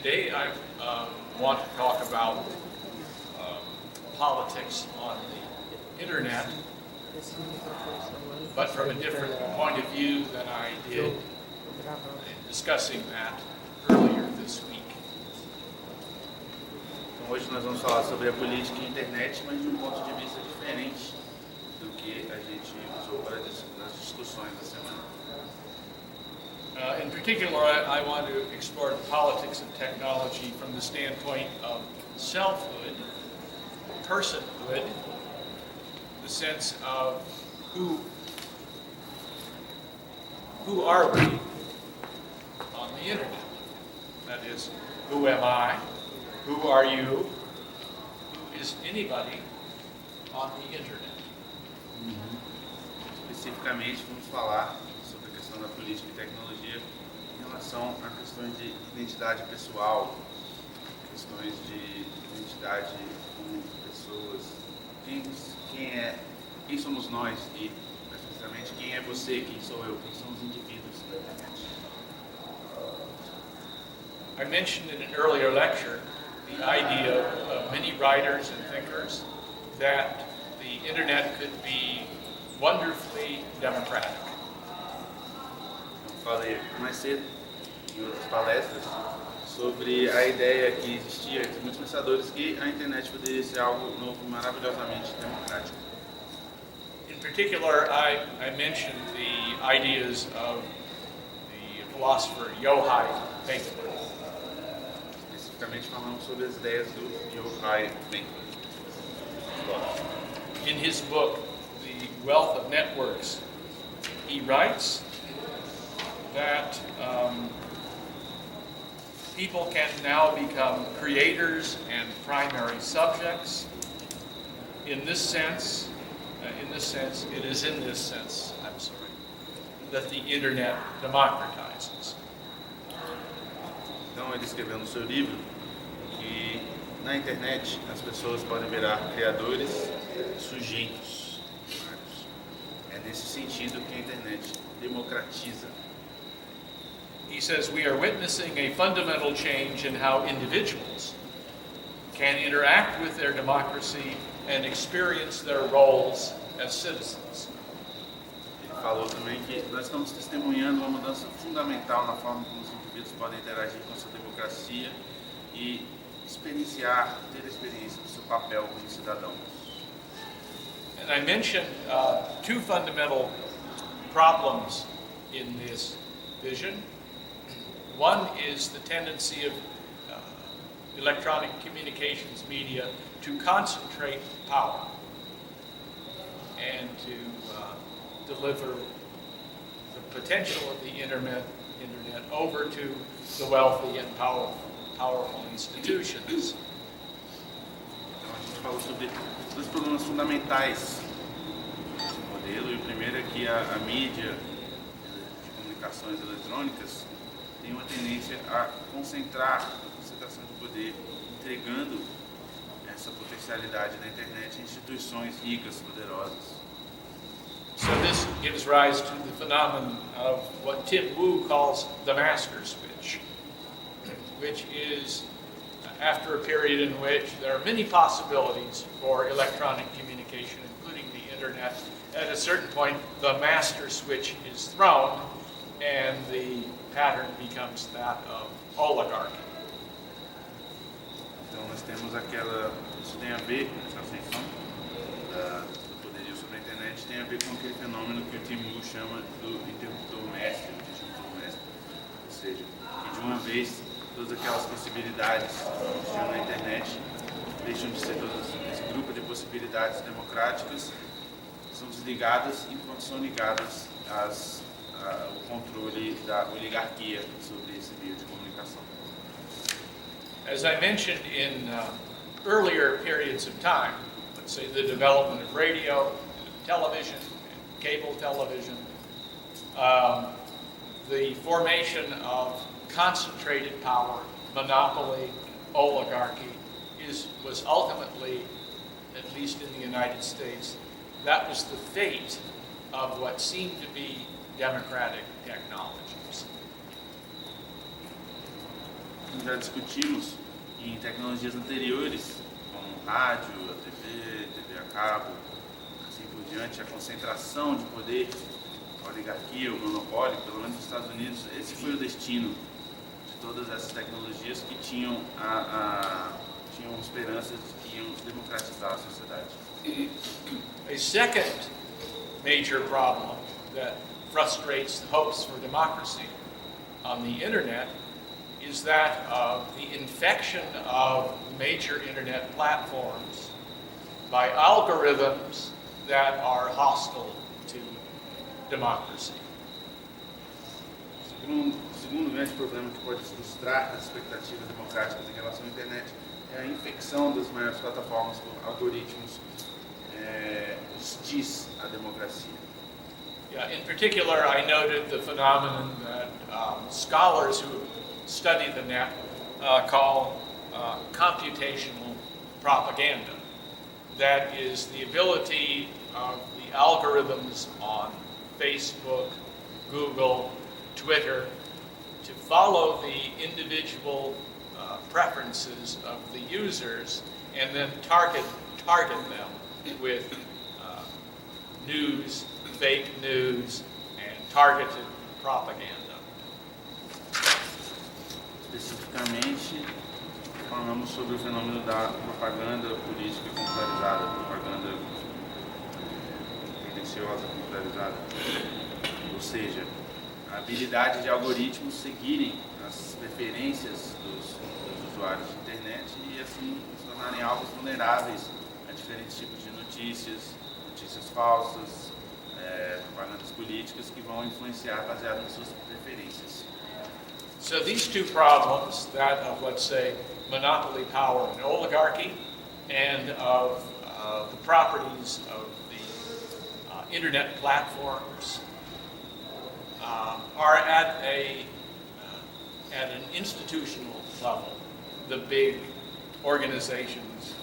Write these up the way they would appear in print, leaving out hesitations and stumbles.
Today I want to talk about politics on the internet, but from a different point of view than I did in discussing that earlier this week. Então hoje nós vamos falar sobre a política e a internet, mas de um ponto de vista diferente do que a gente usou para nas discussões da semana. In particular, I want to explore the politics of technology from the standpoint of selfhood, personhood, the sense of who are we on the internet? That is, who am I? Who are you? Who is anybody on the internet? Especificamente, vamos falar sobre a questão da política e tecnologia em relação a questões de identidade pessoal, questões de identidade como pessoas, quem somos nós e, precisamente, quem é você, quem sou eu, quem são os indivíduos na internet. I mentioned in an earlier lecture the idea of many writers and thinkers that the internet could be wonderfully democratic. Eu falei mais cedo em outras palestras sobre a ideia que existia entre muitos pensadores que a internet poderia ser algo novo, maravilhosamente democrático. In particular, I mentioned the ideas of the philosopher Yochai Benkler. Especificamente falamos sobre as ideias do Yochai Benkler. In his book, The Wealth of Networks, he writes that people can now become creators and primary subjects. In this sense, that the internet democratizes. Então ele escreveu no seu livro que na internet as pessoas podem virar criadores, sujeitos. É nesse sentido que a internet democratiza. He says we are witnessing a fundamental change in how individuals can interact with their democracy and experience their roles as citizens. Ele falou também que nós estamos testemunhando uma mudança fundamental na forma como os indivíduos podem interagir com a sua democracia e experienciar, ter a experiência do seu papel como cidadãos. And I mentioned two fundamental problems in this vision. One is the tendency of electronic communications media to concentrate power and to deliver the potential of the internet over to the wealthy and powerful institutions. Então a gente falou sobre dois problemas fundamentais desse modelo, e o primeiro é que a mídia de comunicações eletrônicas tem uma tendência a concentração de poder, entregando essa potencialidade da internet a instituições ricas, poderosas. So this gives rise to the phenomenon of what Tim Wu calls the master switch, which is after a period in which there are many possibilities for electronic communication, including the internet. At a certain point, the master switch is thrown and the pattern becomes that of oligarchy. Então nós temos isso tem a ver, essa ascensão do poderio sobre a internet tem a ver com aquele fenômeno que o Tim Wu chama do interruptor mestre, ou seja, que de uma vez todas aquelas possibilidades que existiam na internet deixam de ser esse grupo de possibilidades democráticas, são desligadas enquanto são ligadas ao controle da oligarquia sobre esse meio de comunicação. As I mentioned in earlier periods of time, let's say the development of radio, television, and cable television, the formation of concentrated power, monopoly, oligarchy, was ultimately, at least in the United States, that was the fate of what seemed to be democratic technologies. como já discutimos em tecnologias anteriores, como rádio, a TV a cabo, assim por diante, a concentração de poder, a oligarquia, o monopólio, pelo menos nos Estados Unidos, esse foi o destino de todas essas tecnologias que tinham tinham esperanças de que iam democratizar a sociedade. A second major problem that frustrates the hopes for democracy on the internet is that of the infection of major internet platforms by algorithms that are hostile to democracy. O segundo grande problema que pode frustrar as expectativas democráticas em relação à internet é a infecção das maiores plataformas por algoritmos hostis à democracia. Yeah, in particular, I noted the phenomenon that scholars who study the net call computational propaganda. That is the ability of the algorithms on Facebook, Google, Twitter to follow the individual preferences of the users and then target them with news, fake news, and targeted propaganda. Especificamente, falamos sobre o fenômeno da propaganda política computarizada, propaganda tendenciosa computarizada. Ou seja, a habilidade de algoritmos seguirem as preferências dos usuários de internet e assim se tornarem alvos vulneráveis a diferentes tipos de notícias falsas, propagandas políticas que vão influenciar baseado nas suas preferências. So these two problems, that of, let's say, monopoly power and oligarchy, and of the properties of the internet platforms, are at an institutional level. The big organizations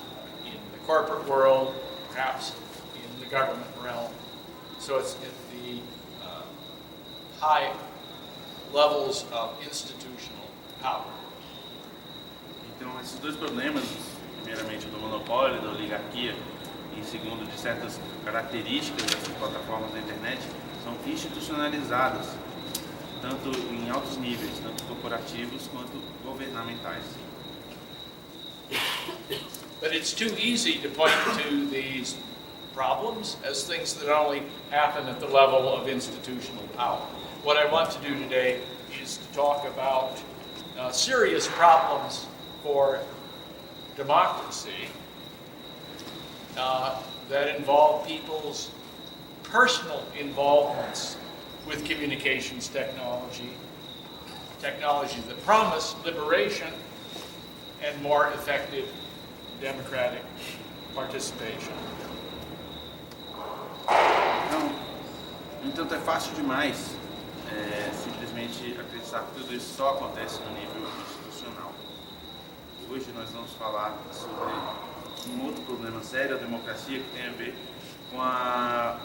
in the corporate world, perhaps in the government realm. So it's at the high levels of institutional power. Então, esses dois problemas, primeiramente do monopólio, da oligarquia, e segundo, de certas características dessas plataformas da internet, são institucionalizadas, tanto em altos níveis, tanto corporativos quanto governamentais. But it's too easy to point to these problems as things that only happen at the level of institutional power. What I want to do today is to talk about serious problems for democracy that involve people's personal involvements with communications technologies that promise liberation and more effective democratic participation. Então, no entanto, é fácil demais simplesmente acreditar que tudo isso só acontece no nível institucional. Hoje nós vamos falar sobre um outro problema sério da democracia que tem a ver com a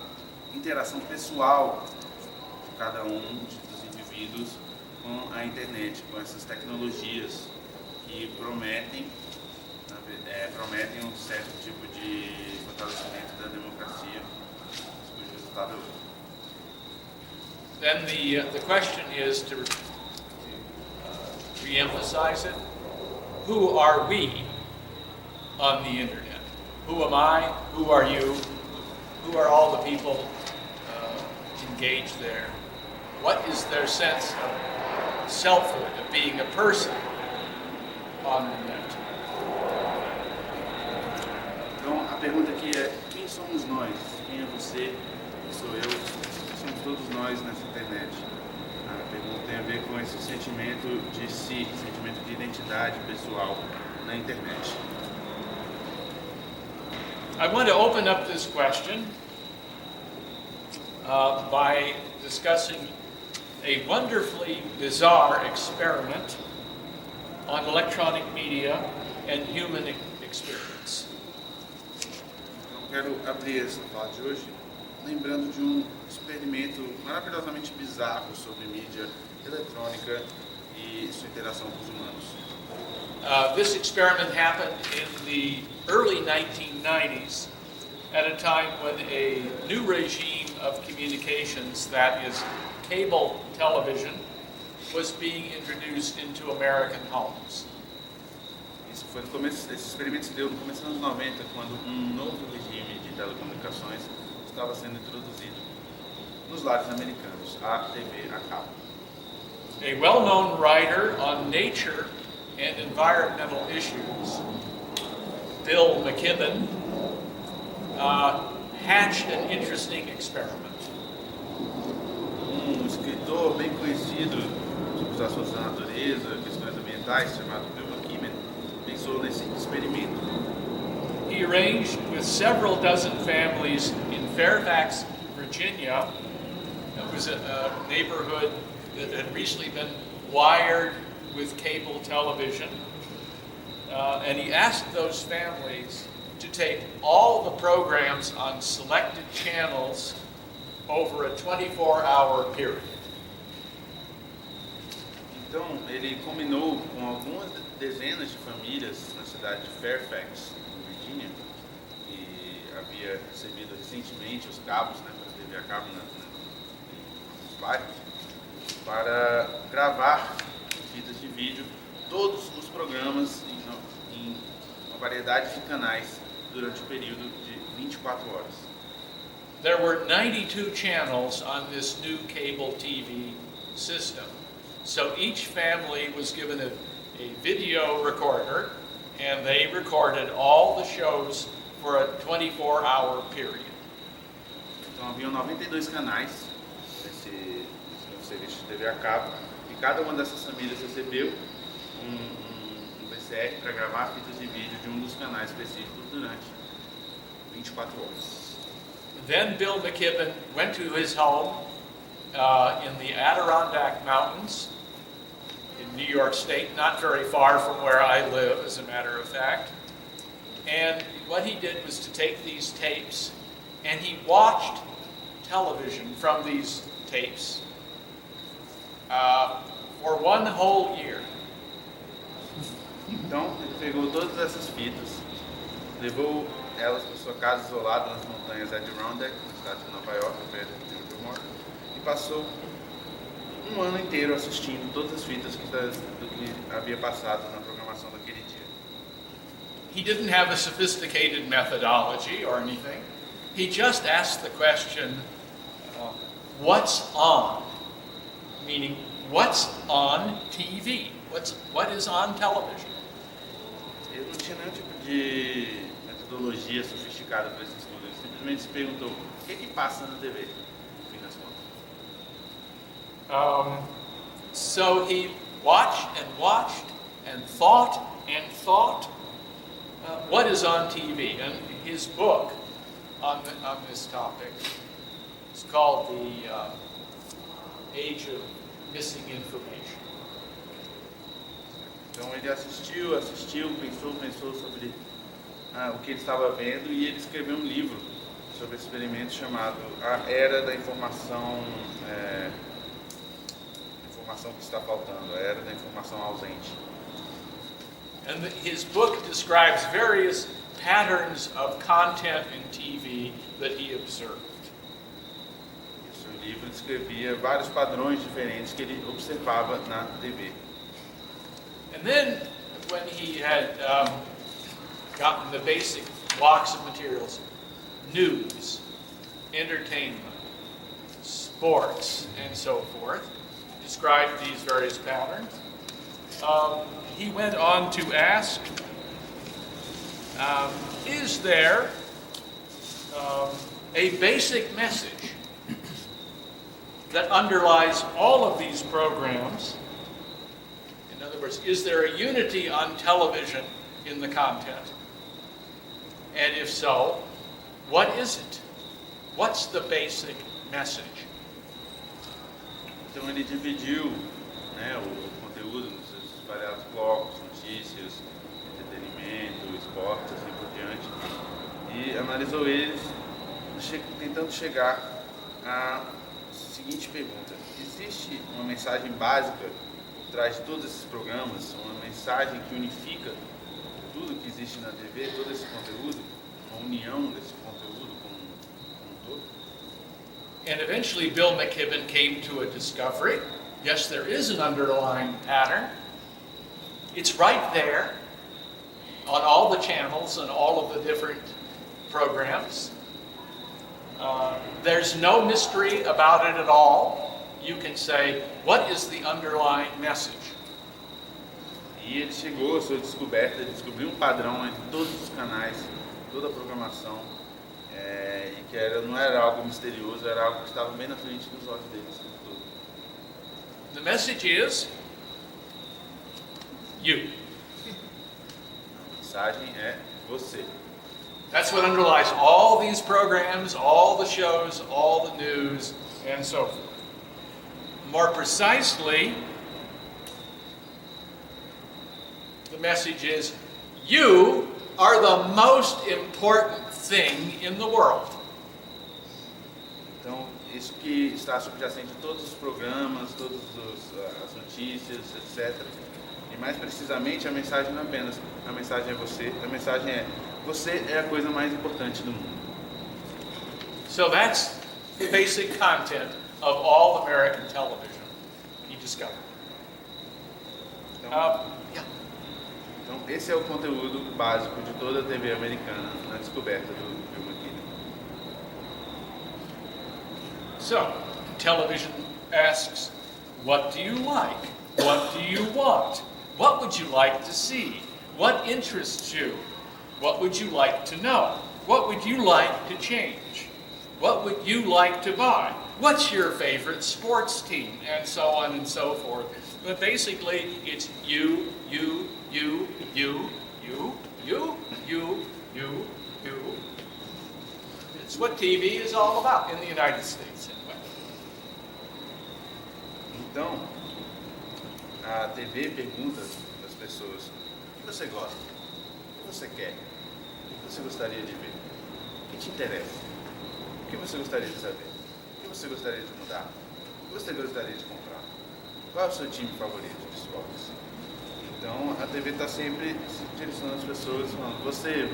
interação pessoal de cada um dos indivíduos com a internet, com essas tecnologias que prometem um certo tipo de fortalecimento da democracia, cujo resultado Then the question is to re-emphasize it. Who are we on the internet? Who am I? Who are you? Who are all the people engaged there? What is their sense of selfhood, of being a person on the net? Então, a pergunta aqui é: quem somos nós? Quem é você? Quem sou eu? Somos todos nós nessa internet. A pergunta tem a ver com esse sentimento de si, sentimento de identidade pessoal na internet. I want to open up this question by discussing a wonderfully bizarre experiment on electronic media and human experience. Então, quero abrir essa fala de hoje lembrando de um experimento maravilhosamente bizarro sobre mídia eletrônica e sua interação com os humanos. This experiment happened in the early 1990s at a time when a new regime of communications, that is cable television, was being introduced into American homes. Isso foi no começo, esse experimento se deu no começo dos anos 90, quando um novo regime de telecomunicações estava sendo introduzido nos lares americanos, a TV a cabo. A well-known writer on nature and environmental issues, Bill McKibben, hatched an interesting experiment. Escritor bem conhecido sobre os assuntos da natureza, questões ambientais, chamado Bill McKibben, pensou nesse experimento. He arranged with several dozen families in Fairfax, Virginia. It was a neighborhood that had recently been wired with cable television. And he asked those families to take all the programs on selected channels over a 24-hour period. Então, ele combinou com algumas dezenas de famílias na cidade de Fairfax, Virgínia, que havia recebido recentemente os cabos, né, para TV a cabo nos bairros, para gravar em fitas de vídeo todos os programas em uma variedade de canais durante o período de 24 horas. There were 92 channels on this new cable TV system. So each family was given a video recorder, and they recorded all the shows for a 24-hour period. Então haviam 92 canais nesse serviço de TV a cabo, e cada uma dessas famílias recebeu um VCR para gravar fitas de vídeo de um dos canais específicos durante 24 horas. Then Bill McKibben went to his home in the Adirondack Mountains in New York State, not very far from where I live, as a matter of fact. And what he did was to take these tapes, and he watched television from these tapes for one whole year. Então, ele pegou todas essas fitas, levou elas para sua casa isolada nas montanhas Adirondack, na cidade de Nova York, perto de onde eu moro, e passou um ano inteiro assistindo todas as fitas do que havia passado na programação daquele dia. He didn't have a sophisticated methodology or anything. He just asked the question, what's on? Meaning, what's on TV? What is on television? Ele não tinha nenhum tipo de metodologia sofisticada para esse estudo. Ele simplesmente se perguntou, o que passa na TV? No fim das contas. So he watched and thought, what is on TV? And his book on this topic is called The Age of Missing Information. Então ele assistiu, pensou sobre o que ele estava vendo, e ele escreveu um livro sobre esse experimento chamado A Era da Informação que está faltando, a Era da Informação ausente. And his book describes various patterns of content in TV that he observed. E o seu livro descrevia vários padrões diferentes que ele observava na TV. And then, when he had gotten the basic blocks of materials, news, entertainment, sports, and so forth, described these various patterns, he went on to ask, is there a basic message that underlies all of these programs? In other words, is there a unity on television in the content? And if so, what is it? What's the basic message? Então ele dividiu, né, o conteúdo nos seus variados blocos, notícias, entretenimento, esportes, assim por diante, e analisou eles, tentando chegar à seguinte pergunta: existe uma mensagem básica trás de todos esses programas, uma mensagem que unifica tudo que existe na TV, todo esse conteúdo, uma união desse conteúdo como um todo. And eventually Bill McKibben came to a discovery. Yes, there is an underlying pattern. It's right there on all the channels and all of the different programs. There's no mystery about it at all. You can say, what is the underlying message? E ele chegou à sua descoberta, ele descobriu um padrão entre todos os canais, toda a programação, e que não era algo misterioso, era algo que estava bem na frente dos olhos deles. Tudo. The message is, you. A mensagem é você. That's what underlies all these programs, all the shows, all the news, and so forth. More precisely, the message is, you are the most important thing in the world. Então, isso que está subjacente a todos os programas, todas as notícias, etc. E mais precisamente, a mensagem não é apenas a mensagem é você, a mensagem é você é a coisa mais importante do mundo. So that's the basic content of all American television, he discovered. Então, então, esse é o conteúdo básico de toda a TV americana na descoberta do Bill McKibben. So, television asks, what do you like? What do you want? What would you like to see? What interests you? What would you like to know? What would you like to change? What would you like to buy? What's your favorite sports team? And so on and so forth. But basically, it's you. It's what TV is all about in the United States, anyway. Então, a TV pergunta às pessoas: o que você gosta? O que você quer? O que você gostaria de ver? O que te interessa? O que você gostaria de saber? O que você gostaria de mudar? O que você gostaria de comprar? Qual é o seu time favorito de esportes? Então, a TV está sempre se direcionando às pessoas, falando: você.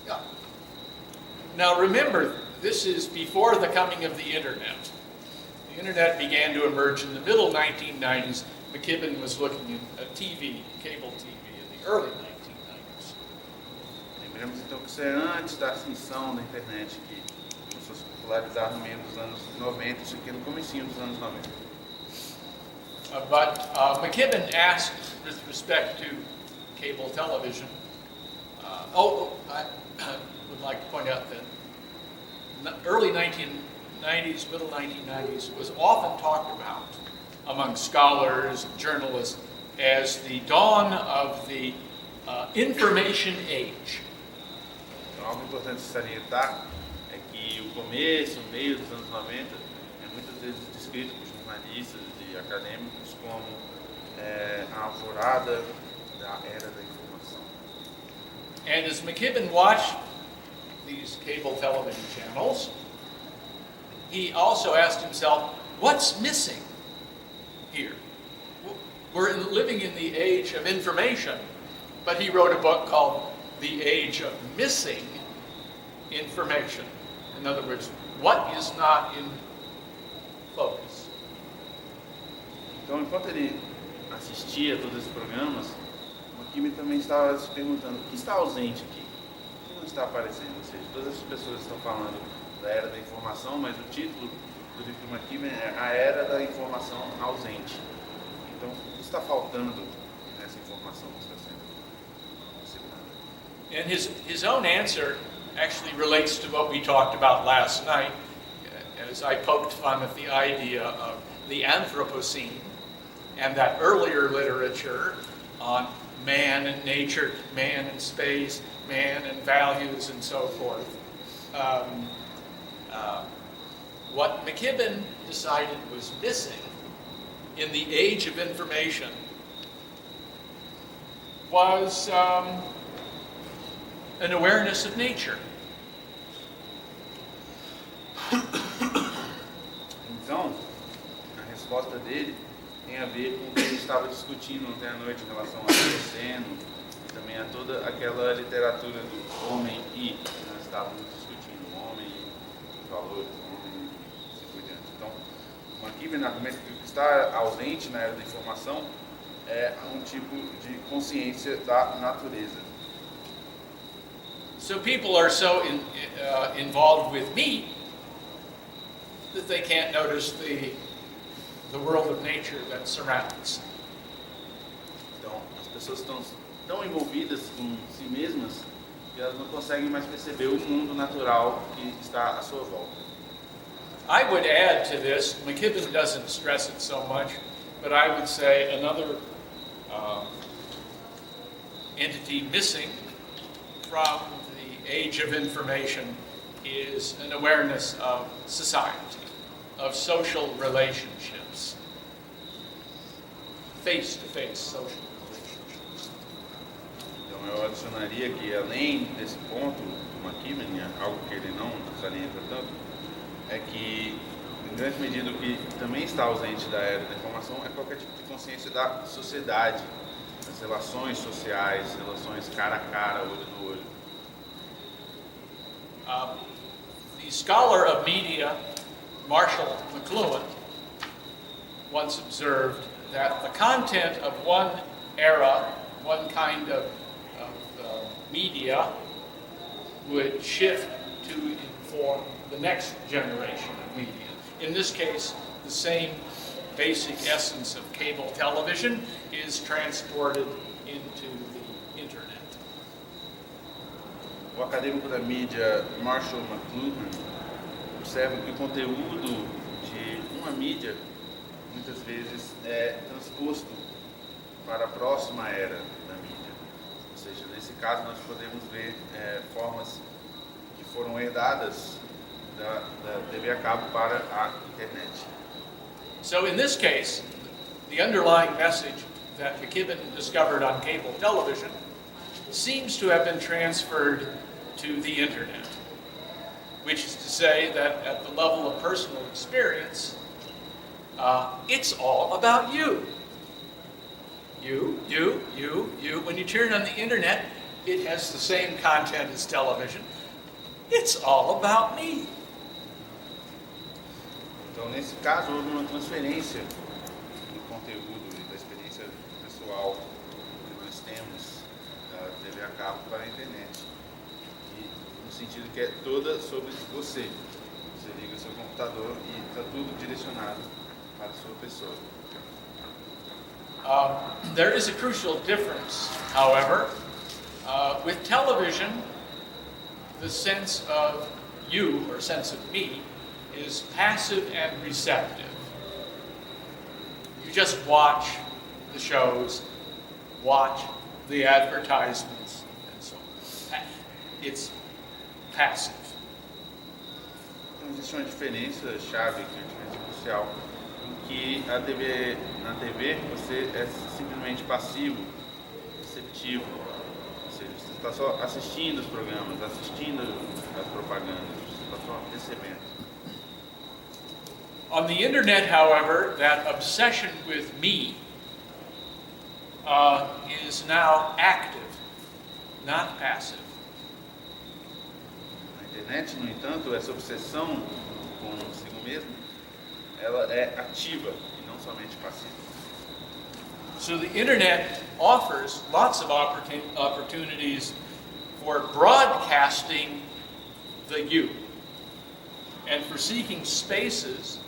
Yeah. Now remember, this is before the coming of the Internet. The Internet began to emerge in the middle 1990s. McKibben was looking at TV, cable TV, in the early 1990s. Lembramos então que isso é antes da ascensão da internet, que começou a se popularizar no meio dos anos 90, isso aqui no comecinho dos anos 90. But McKibben asked, with respect to cable television, I would like to point out that early 1990s, middle 1990s was often talked about among scholars, journalists, as the dawn of the information age. Então, algo importante salientar é que o começo, o meio dos anos 90 é muitas vezes descrito por jornalistas e acadêmicos como a alvorada da era da informação. And as McKibben watched these cable television channels, he also asked himself, what's missing here? We're living in the age of information, but he wrote a book called The Age of Missing Information. In other words, what is not in focus? Então, enquanto ele assistia a todos esses programas, o McKibben também estava se perguntando: o que está ausente aqui? O que não está aparecendo? Ou seja, todas as pessoas estão falando da era da informação, mas o título do livro do McKibben é A Era da Informação Ausente. Então, o que está faltando nessa informação que está sendo disseminada? And his own answer actually relates to what we talked about last night, as I poked fun at the idea of the Anthropocene and that earlier literature on man and nature, man and space, man and values, and so forth. What McKibben decided was missing in the age of information was an awareness of nature. resposta dele tem a ver com o que a gente estava discutindo ontem à noite em relação ao Holoceno e também a toda aquela literatura do homem e que nós estávamos discutindo, o homem e os valores, o homem e assim por diante. Então, o McKibben argumenta que o que está ausente na era da informação é um tipo de consciência da natureza. So people are so involved with me that they can't notice the world of nature that surrounds. Então, as pessoas estão tão envolvidas com si mesmas que elas não conseguem mais perceber o mundo natural que está à sua volta. I would add to this, McKibben doesn't stress it so much, but I would say another entity missing from the age of information is an awareness of society, of social relationships, face-to-face social relationships. Então eu adicionaria que além desse ponto do McKibben, algo que ele não salienta tanto, é que em grande medida o que também está ausente da era da informação é qualquer tipo de consciência da sociedade, das relações sociais, relações cara a cara, olho no olho. The scholar of media, Marshall McLuhan, once observed that the content of one era, one kind of media, would shift to inform the next generation of media. In this case, the same basic essence of cable television is transported into the internet. O acadêmico da mídia Marshall McLuhan observa que o conteúdo de uma mídia muitas vezes é transposto para a próxima era da mídia. Ou seja, nesse caso nós podemos ver formas que foram herdadas da TV a cabo para a internet. So in this case, the underlying message that McKibben discovered on cable television seems to have been transferred to the internet, which is to say that at the level of personal experience, it's all about you. You. When you turn on the internet, it has the same content as television. It's all about me. Então, nesse caso, houve uma transferência do conteúdo e da experiência pessoal que nós temos da TV a cabo para a internet. E, no sentido que é toda sobre você. Você liga o seu computador e está tudo direcionado para a sua pessoa. There is a crucial difference, however. With television, the sense of you, or sense of me, is passive and receptive. You just watch the shows, watch the advertisements, and so on. It's passive. Então, existe uma diferença chave, que é uma diferença crucial, em que na TV você é simplesmente passivo, receptivo. Ou seja, você está só assistindo os programas, assistindo as propagandas, você está só recebendo. On the internet, however, that obsession with me is now active, not passive. Na internet, no entanto, essa obsessão consigo mesmo, ela é ativa e não somente passiva. So the internet offers lots of opportunities for broadcasting the you and for seeking spaces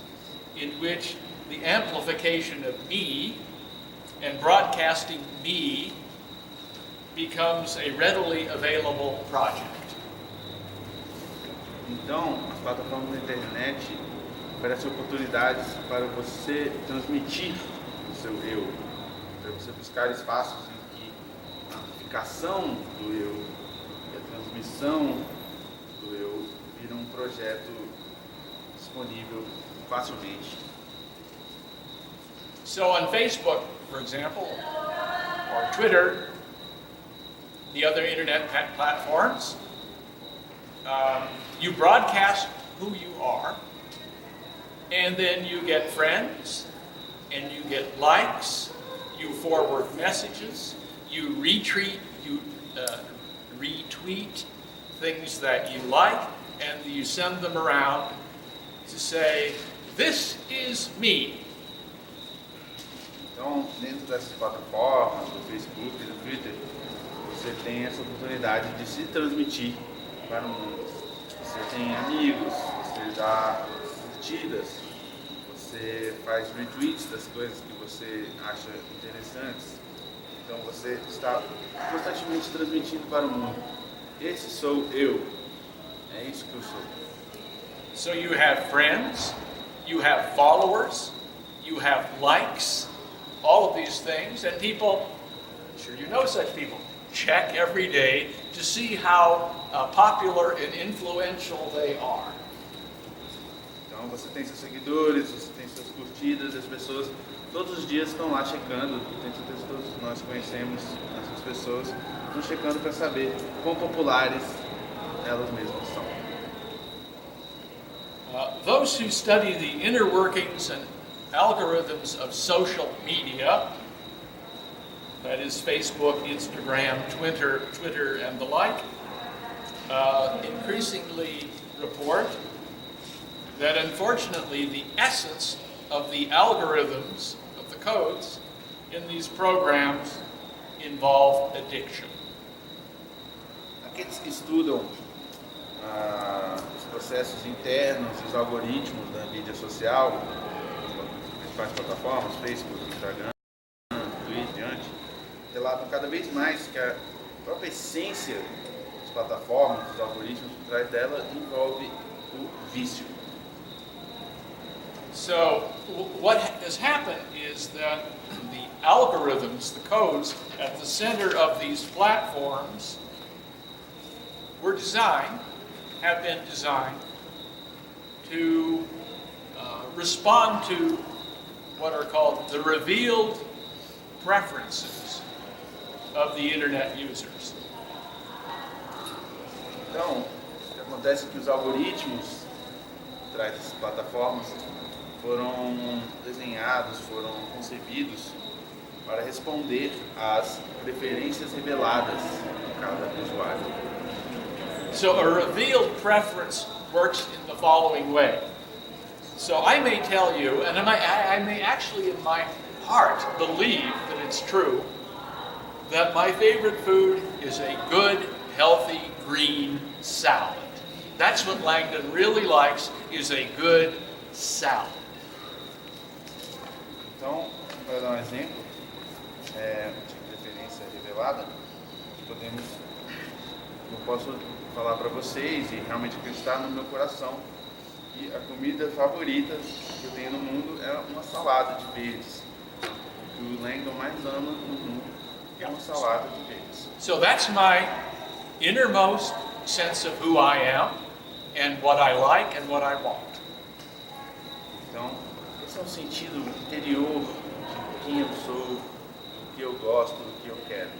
in which the amplification of me and broadcasting me becomes a readily available project. Então, as plataformas da internet oferecem oportunidades para você transmitir o seu eu, para você buscar espaços em que a amplificação do eu e a transmissão do eu viram um projeto disponível facilmente. So on Facebook, for example, or Twitter, the other internet platforms, you broadcast who you are, and then you get friends, and you get likes, you forward messages, you retweet things that you like, and you send them around to say, this is me. Então, dentro dessas plataformas, do Facebook e do Twitter, você tem essa oportunidade de se transmitir para o mundo. Você tem amigos, você dá curtidas, você faz retweets das coisas que você acha interessantes. Então você está constantemente transmitindo para o mundo. Esse sou eu. É isso que eu sou. So you have friends, you have followers, you have likes, all of these things, and people, I'm sure you know such people, check every day to see how popular and influential they are. Então você tem seus seguidores, você tem suas curtidas, as pessoas todos os dias estão lá checando, tenho certeza que todos nós conhecemos essas pessoas, estão checando para saber quão populares elas mesmas são. Those who study the inner workings and algorithms of social media, that is Facebook, Instagram, Twitter, and the like, increasingly report that unfortunately the essence of the algorithms, of the codes in these programs involve addiction. Aqueles que estudam os processos internos, os algoritmos da mídia social, as principais plataformas, Facebook, Instagram, Twitter, diante, relatam cada vez mais que a própria essência das plataformas, dos algoritmos por trás dela envolve o vício. So what has happened is that the algorithms, the codes at the center of these platforms have been designed to respond to what are called the revealed preferences of the internet users. Então, o que acontece é que os algoritmos por trás dessas plataformas foram desenhados, foram concebidos para responder às preferências reveladas de cada usuário. So a revealed preference works in the following way. So I may tell you, and I may actually in my heart believe that it's true, that my favorite food is a good, healthy, green salad. That's what Langdon really likes, is a good salad. Então, para dar um exemplo de preferência revelada, eu posso falar para vocês e realmente acreditar no meu coração que a comida favorita que eu tenho no mundo é uma salada de verdes. O que o Langdon mais ama no mundo é uma salada de verdes. So that's my innermost sense of who I am and what I like and what I want. Então, esse é um sentido interior de quem eu sou, do que eu gosto, do que eu quero.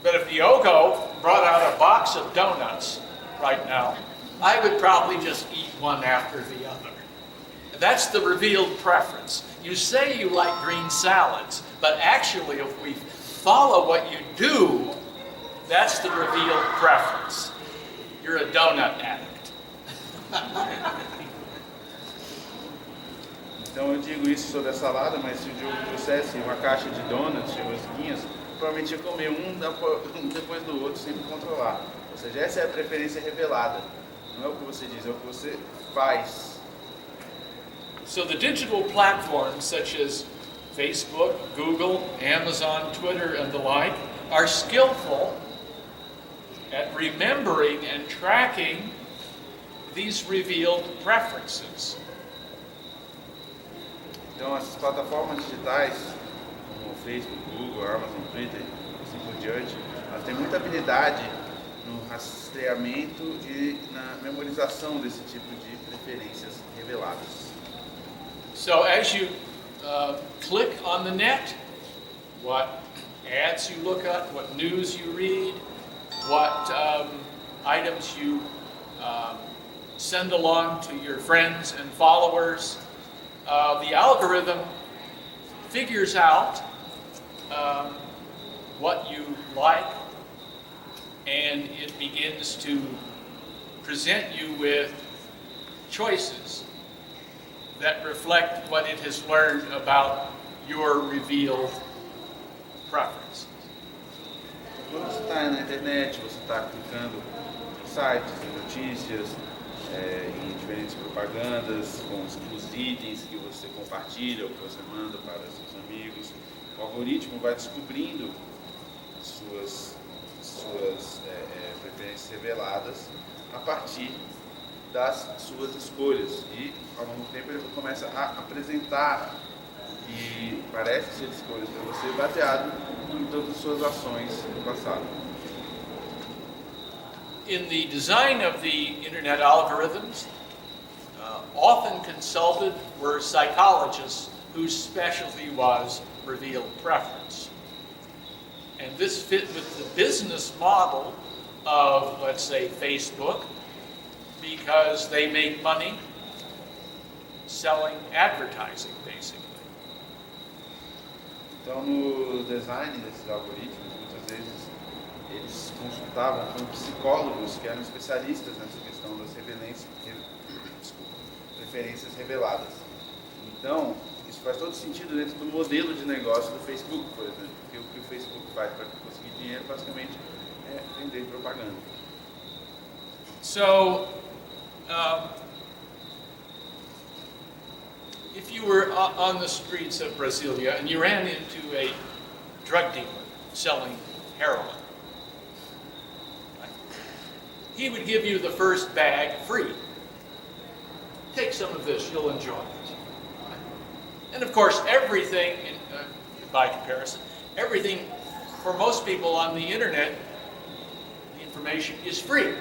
But if Diogo brought out a box of donuts right now, I would probably just eat one after the other. That's the revealed preference. You say you like green salads, but actually if we follow what you do, that's the revealed preference. You're a donut addict. Então eu digo isso sobre a salada, mas se o Diogo trouxesse uma caixa de donuts, de rosquinhas, provavelmente ia comer um depois do outro sem me controlar. Ou seja, essa é a preferência revelada. Não é o que você diz, é o que você faz. So the digital platforms such as Facebook, Google, Amazon, Twitter, and the like are skillful at remembering and tracking these revealed preferences. Então essas plataformas digitais, como Facebook, Google, Amazon, Twitter, assim por diante, elas têm muita habilidade no rastreamento e na memorização desse tipo de preferências reveladas. So as you click on the net, what ads you look at, what news you read, what items you send along to your friends and followers, the algorithm figures out what you like, and it begins to present you with choices that reflect what it has learned about your revealed preferences. Quando você está na internet, você está clicando em sites, em notícias, em diferentes propagandas, com os itens que você compartilha ou que você manda para seus amigos. O algoritmo vai descobrindo suas preferências reveladas a partir das suas escolhas, e ao longo do tempo ele começa a apresentar o que parece ser escolhas para você baseado em todas as suas ações no passado. In the design of the internet algorithms, often consulted were psychologists whose specialty was revealed preference. And this fit with the business model of, let's say, Facebook, because they make money selling advertising, basically. Então, no design desses algoritmos, muitas vezes eles consultavam com psicólogos que eram especialistas nessa questão das preferências reveladas. Então, isso faz todo sentido dentro do modelo de negócio do Facebook, por exemplo, porque o que o Facebook faz para conseguir dinheiro, basicamente, é vender propaganda. So, if you were on the streets of Brasilia and you ran into a drug dealer selling heroin, he would give you the first bag free. Take some of this, you'll enjoy it. And of course, everything, by comparison, everything for most people on the internet, the information is free.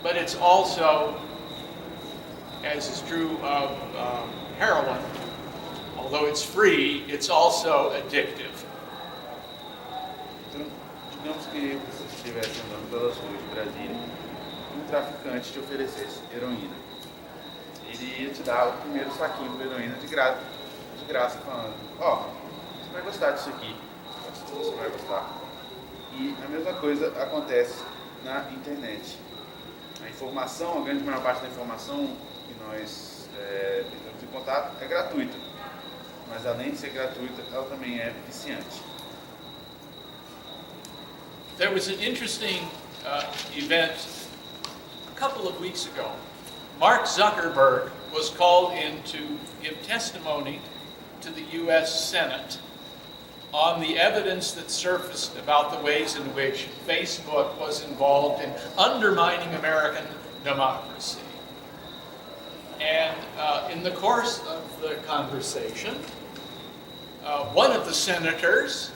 But it's also, as is true of heroin, although it's free, it's also addictive. Então, digamos que você estivesse andando pelas ruas de Brasília e um traficante te oferecesse heroína. Ele ia te dar o primeiro saquinho de heroína de graça falando, você vai gostar disso aqui, você vai gostar. E a mesma coisa acontece na internet. A informação, a grande maior parte da informação que nós entramos em contato é gratuita, mas além de ser gratuita, ela também é viciante. There was an interesting event a couple of weeks ago. Mark Zuckerberg was called in to give testimony to the U.S. Senate on the evidence that surfaced about the ways in which Facebook was involved in undermining American democracy. And in the course of the conversation, one of the senators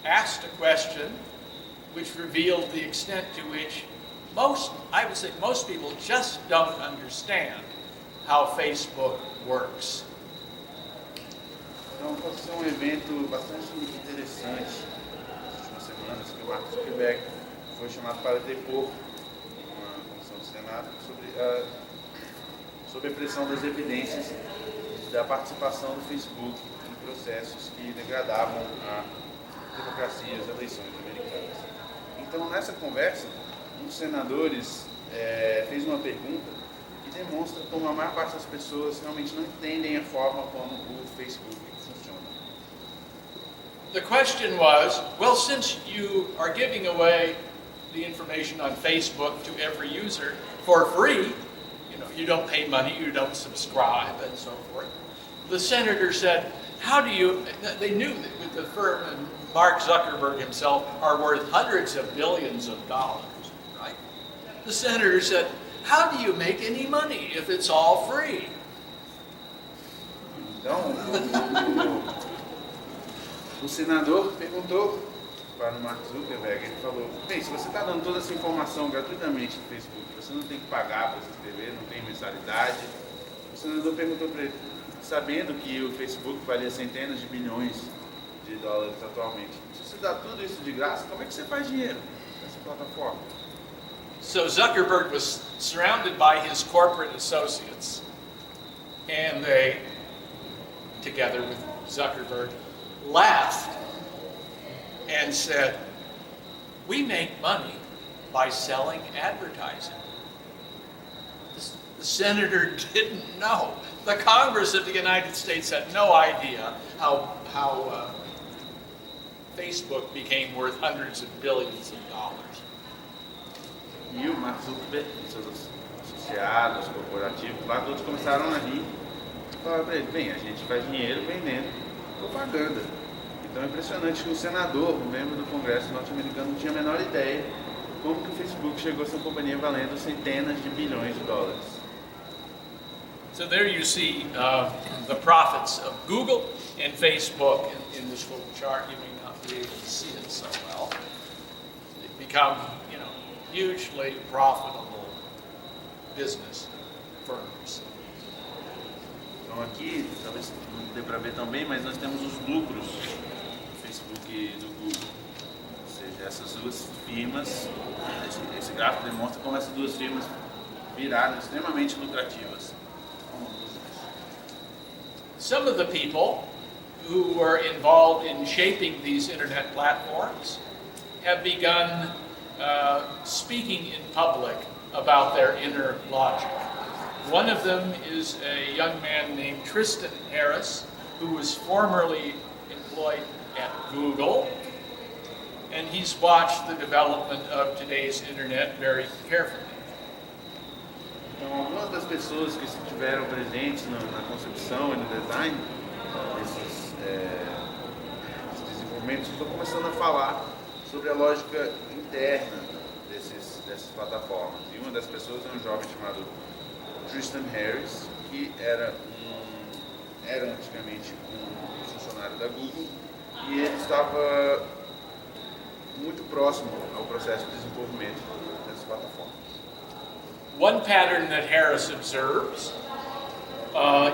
asked a question which revealed the extent to which I would say most people just don't understand how Facebook works. Então, aconteceu um evento bastante interessante nas últimas semanas, que o Mark Zuckerberg foi chamado para depor numa comissão do Senado sobre a pressão das evidências da participação do Facebook em processos que degradavam a democracia e as eleições americanas. Então, nessa conversa, um dos senadores fez uma pergunta que demonstra como a maior parte das pessoas realmente não entendem a forma como o Facebook funciona. The question was, well, since you are giving away the information on Facebook to every user for free, you don't pay money, you don't subscribe, and so forth. The senator said, they knew that the firm and Mark Zuckerberg himself are worth hundreds of billions of dollars, right? The senator said, how do you make any money if it's all free? Então, o senador perguntou para o Mark Zuckerberg, ele falou, bem, se você está dando toda essa informação gratuitamente no Facebook, você não tem que pagar para se inscrever, não tem mensalidade. O senador perguntou para ele, sabendo que o Facebook valia centenas de bilhões de dólares atualmente, se você dá tudo isso de graça, como é que você faz dinheiro nessa plataforma? So Zuckerberg was surrounded by his corporate associates, and they, together with Zuckerberg, laughed and said, "We make money by selling advertising." The senator didn't know. The Congress of the United States had no idea how Facebook became worth hundreds of billions of dollars. E o Mark Zuckerberg, seus associados, corporativos, lá todos começaram a rir. Falaram para ele, bem, a gente faz dinheiro vendendo propaganda. Então é impressionante que um senador, um membro do Congresso norte-americano, não tinha a menor ideia como que o Facebook chegou a ser uma companhia valendo centenas de bilhões de dólares. So there you see the profits of Google and Facebook in this little chart. You may not be able to see it so well. They become, hugely profitable business firms. Então aqui, talvez não dê para ver tão bem, mas nós temos os lucros do Facebook e do Google. Ou seja, essas duas firmas, esse gráfico demonstra como essas duas firmas viraram extremamente lucrativas. Some of the people who were involved in shaping these internet platforms have begun speaking in public about their inner logic. One of them is a young man named Tristan Harris, who was formerly employed at Google, and he's watched the development of today's internet very carefully. Então, algumas das pessoas que estiveram presentes na concepção e no design desses desenvolvimentos estão começando a falar sobre a lógica interna dessas plataformas. E uma das pessoas é um jovem chamado Tristan Harris, que era antigamente um funcionário da Google, e ele estava muito próximo ao processo de desenvolvimento dessas plataformas. One pattern that Harris observes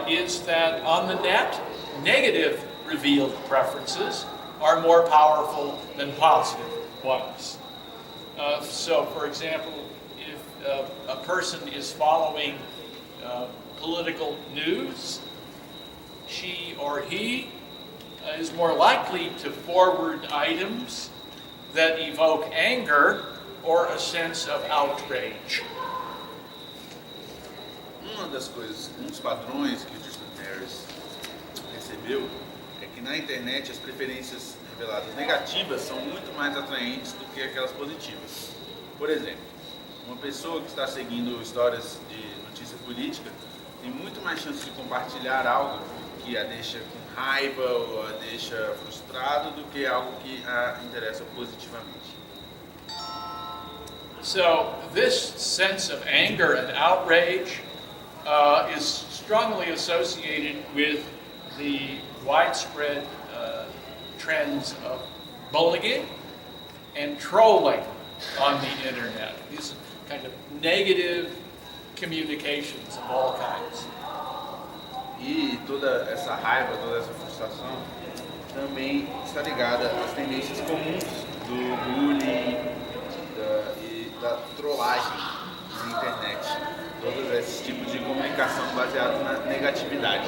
is that on the net, negative revealed preferences are more powerful than positive ones. So, for example, if a person is following political news, she or he is more likely to forward items that evoke anger or a sense of outrage. Um dos padrões que o Tristan Harris percebeu é que na internet as preferências reveladas negativas são muito mais atraentes do que aquelas positivas. Por exemplo, uma pessoa que está seguindo histórias de notícia política tem muito mais chance de compartilhar algo que a deixa com raiva ou a deixa frustrado do que algo que a interessa positivamente. So this sense of anger and outrage is strongly associated with the widespread trends of bullying and trolling on the internet. These kind of negative communications of all kinds. E toda essa raiva, toda essa frustração também está ligada às tendências comuns do bullying e da trollagem na internet. Todos esses tipos de comunicação baseados na negatividade.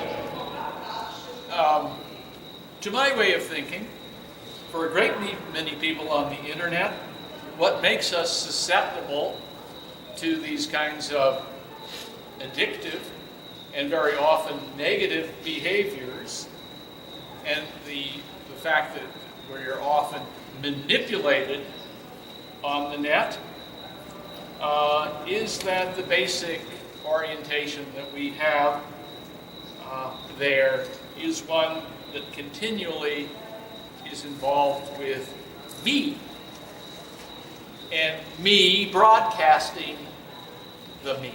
To my way of thinking, for a great many people on the internet, what makes us susceptible to these kinds of addictive and very often negative behaviors, and the fact that we're often manipulated on the net, is that the basic orientation that we have there is one that continually is involved with me, and me broadcasting the me.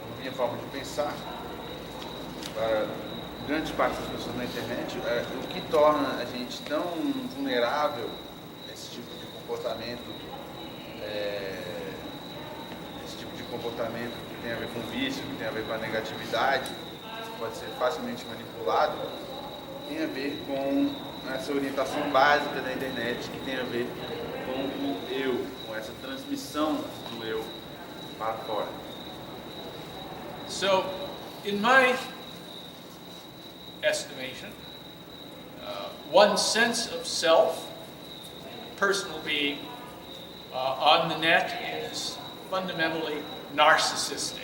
A minha forma de pensar, para grande parte das pessoas na internet, o que torna a gente tão vulnerável a esse tipo de comportamento, que tem a ver com vício, que tem a ver com a negatividade, que pode ser facilmente manipulado, tem a ver com essa orientação básica da internet, que tem a ver com o eu, com essa transmissão do eu para fora. So, in my estimation. One sense of self, personal being, on the net is fundamentally narcissistic.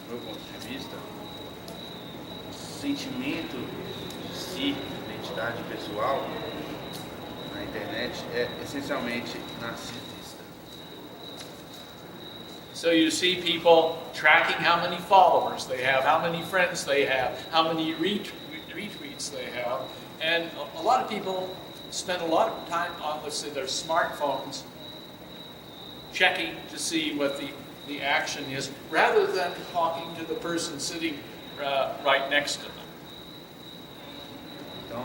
Do meu ponto de vista, o sentimento de si, identidade pessoal, na internet é essencialmente narcisista. So you see people tracking how many followers they have, how many friends they have, how many retweets they have, and a lot of people spend a lot of time on, let's say, their smartphones checking to see what the action is, rather than talking to the person sitting right next to them. Então,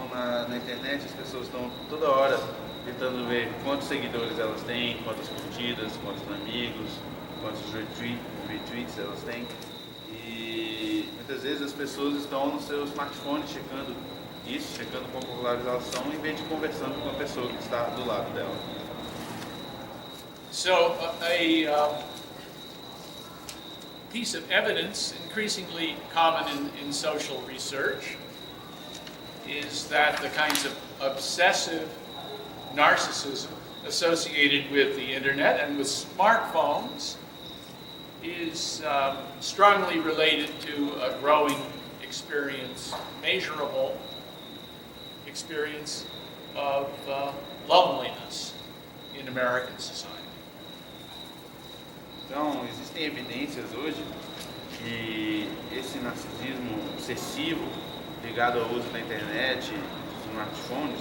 na internet, as pessoas estão toda hora tentando ver quantos seguidores elas têm, quantas curtidas, quantos amigos, quantos retweets elas têm. E muitas vezes as pessoas estão no seu smartphone checando isso, checando com popularização, em vez de conversando com a pessoa que está do lado dela. So a piece of evidence increasingly common in social research is that the kinds of obsessive narcissism associated with the internet and with smartphones is strongly related to a growing experience, measurable experience of loneliness in American society. Então, existem evidências hoje que esse narcisismo obsessivo ligado ao uso da internet, dos smartphones,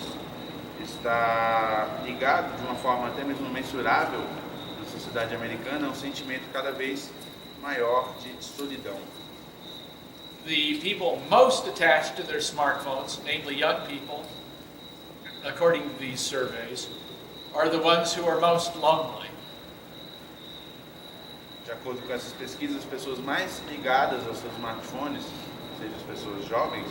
está ligado de uma forma até mesmo mensurável na sociedade americana a um sentimento cada vez maior de solidão. The people most attached to their smartphones, namely young people, according to these surveys, are the ones who are most lonely. De acordo com essas pesquisas, as pessoas mais ligadas aos seus smartphones, ou seja, as pessoas jovens,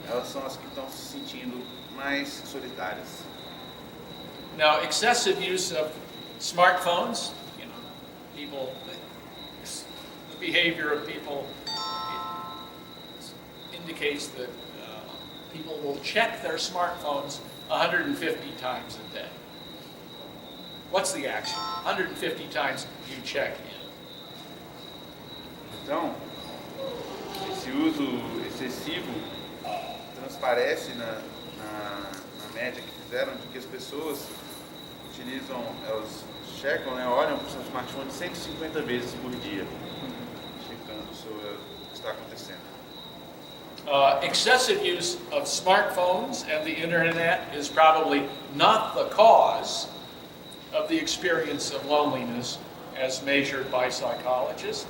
elas são as que estão se sentindo mais solitárias. Now, excessive use of smartphones, people, the behavior of people indicates that people will check their smartphones 150 times a day. What's the action? 150 times you check in. Então, esse uso excessivo transparece na média que fizeram de que as pessoas utilizam, elas checam, olham para o seu smartphone 150 vezes por dia, checando sobre o que está acontecendo. Excessive use of smartphones and the internet is probably not the cause of the experience of loneliness as measured by psychologists,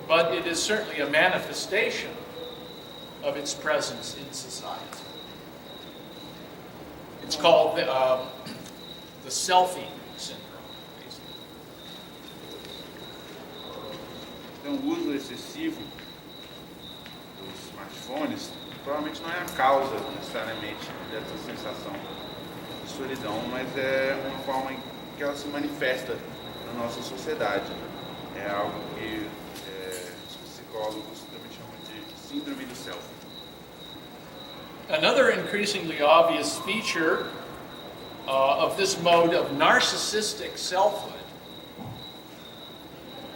but it is certainly a manifestation of its presence in society. It's called the selfie syndrome, basically. Então, o uso excessivo dos smartphones provavelmente não é a causa necessariamente dessa sensação de solidão, mas é uma forma em que ela se manifesta na nossa sociedade. É algo que os psicólogos também chamam de síndrome do self. Another increasingly obvious feature of this mode of narcissistic selfhood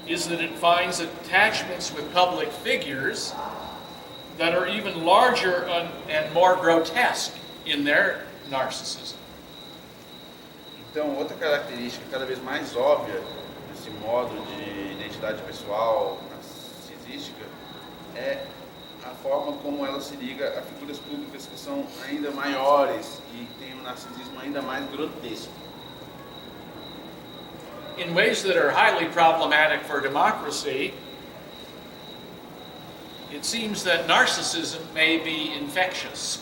is that it finds attachments with public figures that are even larger and more grotesque in their narcissism. Então, outra característica cada vez mais óbvia desse modo de identidade pessoal narcisística é a forma como ela se liga a figuras públicas que são ainda maiores e têm um narcisismo ainda mais grotesco. In ways that are highly problematic for democracy, it seems that narcissism may be infectious.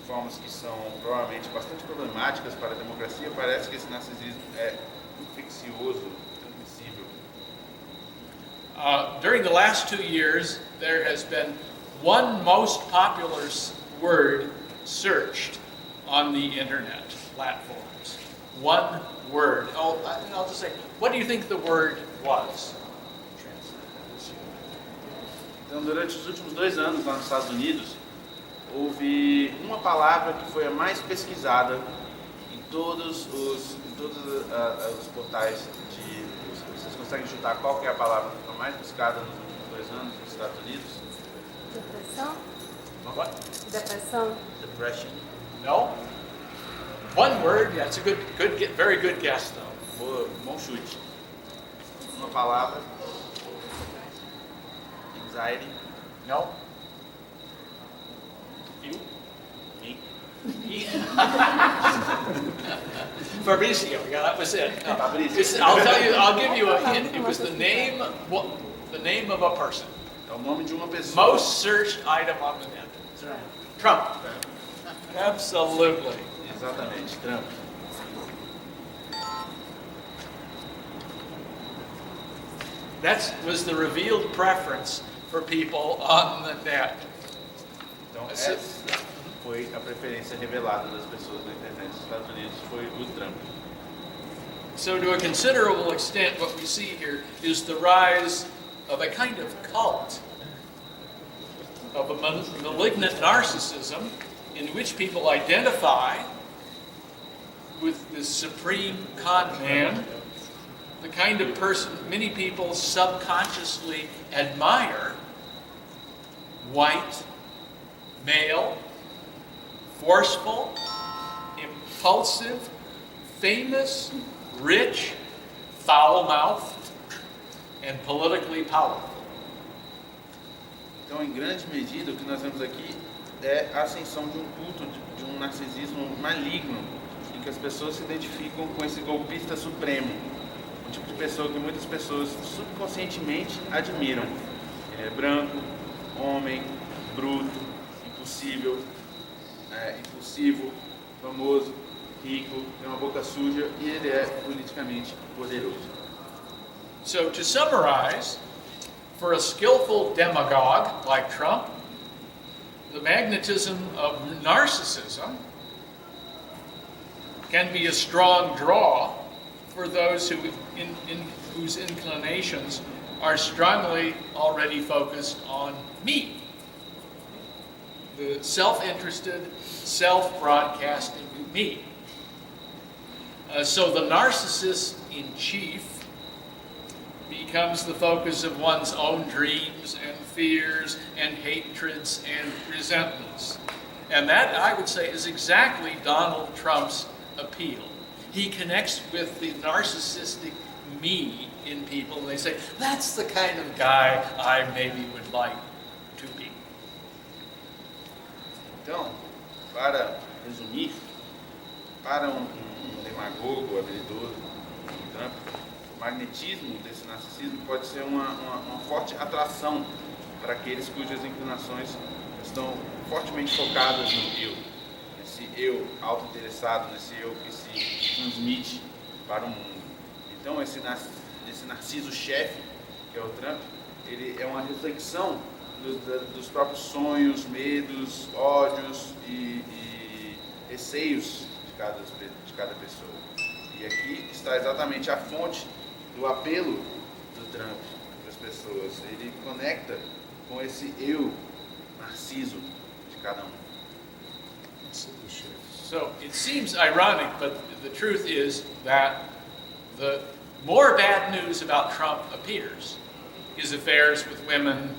Formas que são provavelmente bastante problemáticas para a democracia, parece que esse narcisismo é infeccioso, transmissível. During the last 2 years, there has been one most popular word searched on the internet platforms. One word. I'll just say, what do you think the word was? Então, durante os últimos 2 anos lá nos Estados Unidos, houve uma palavra que foi a mais pesquisada em todos os portais de... Vocês conseguem chutar qual que é a palavra que foi mais buscada nos últimos 2 anos nos Estados Unidos? Depressão? What? Depressão? Depression. No? One word? Yeah, it's a very good guess, though. Bom chute. Uma palavra. Anxiety. No? You? Me. Fabricio, yeah, that was it. No, Fabricio. I'll give you a hint. It was the name of a person. É o nome de uma pessoa. Most searched item on the net. Trump. Absolutely. Exatamente, Trump. That was the revealed preference for people on the net. Então, essa foi a preferência revelada das pessoas na internet dos Estados Unidos, foi o Trump. So to a considerable extent, what we see here is the rise of a kind of cult of a malignant narcissism in which people identify with this supreme con man, the kind of person many people subconsciously admire: white, male, forceful, impulsive, famous, rich, foul-mouthed, and politically powerful. Então, em grande medida, o que nós vemos aqui é a ascensão de um culto, de um narcisismo maligno, em que as pessoas se identificam com esse golpista supremo, um tipo de pessoa que muitas pessoas subconscientemente admiram. Ele é branco, homem, bruto, impulsivo, famoso, rico, tem uma boca suja e ele é politicamente poderoso. So to summarize, for a skillful demagogue like Trump, the magnetism of narcissism can be a strong draw for those whose inclinations are strongly already focused on me, the self-interested, self-broadcasting me. So the narcissist in chief becomes the focus of one's own dreams and fears and hatreds and resentments. And that, I would say, is exactly Donald Trump's appeal. He connects with the narcissistic me in people, and they say, that's the kind of guy I maybe would like to be. Então, para resumir, para um demagogo habilidoso, um Trump, o magnetismo desse narcisismo pode ser uma forte atração para aqueles cujas inclinações estão fortemente focadas no eu, nesse eu auto-interessado, nesse eu que se transmite para o mundo. Então, esse narciso chefe, que é o Trump, ele é uma reflexão dos próprios sonhos, medos, ódios e receios de cada pessoa. E aqui está exatamente a fonte do apelo do Trump para as pessoas. Ele conecta com esse eu narciso de cada um. So it seems ironic, but the truth is that the more bad news about Trump appears, his affairs with women,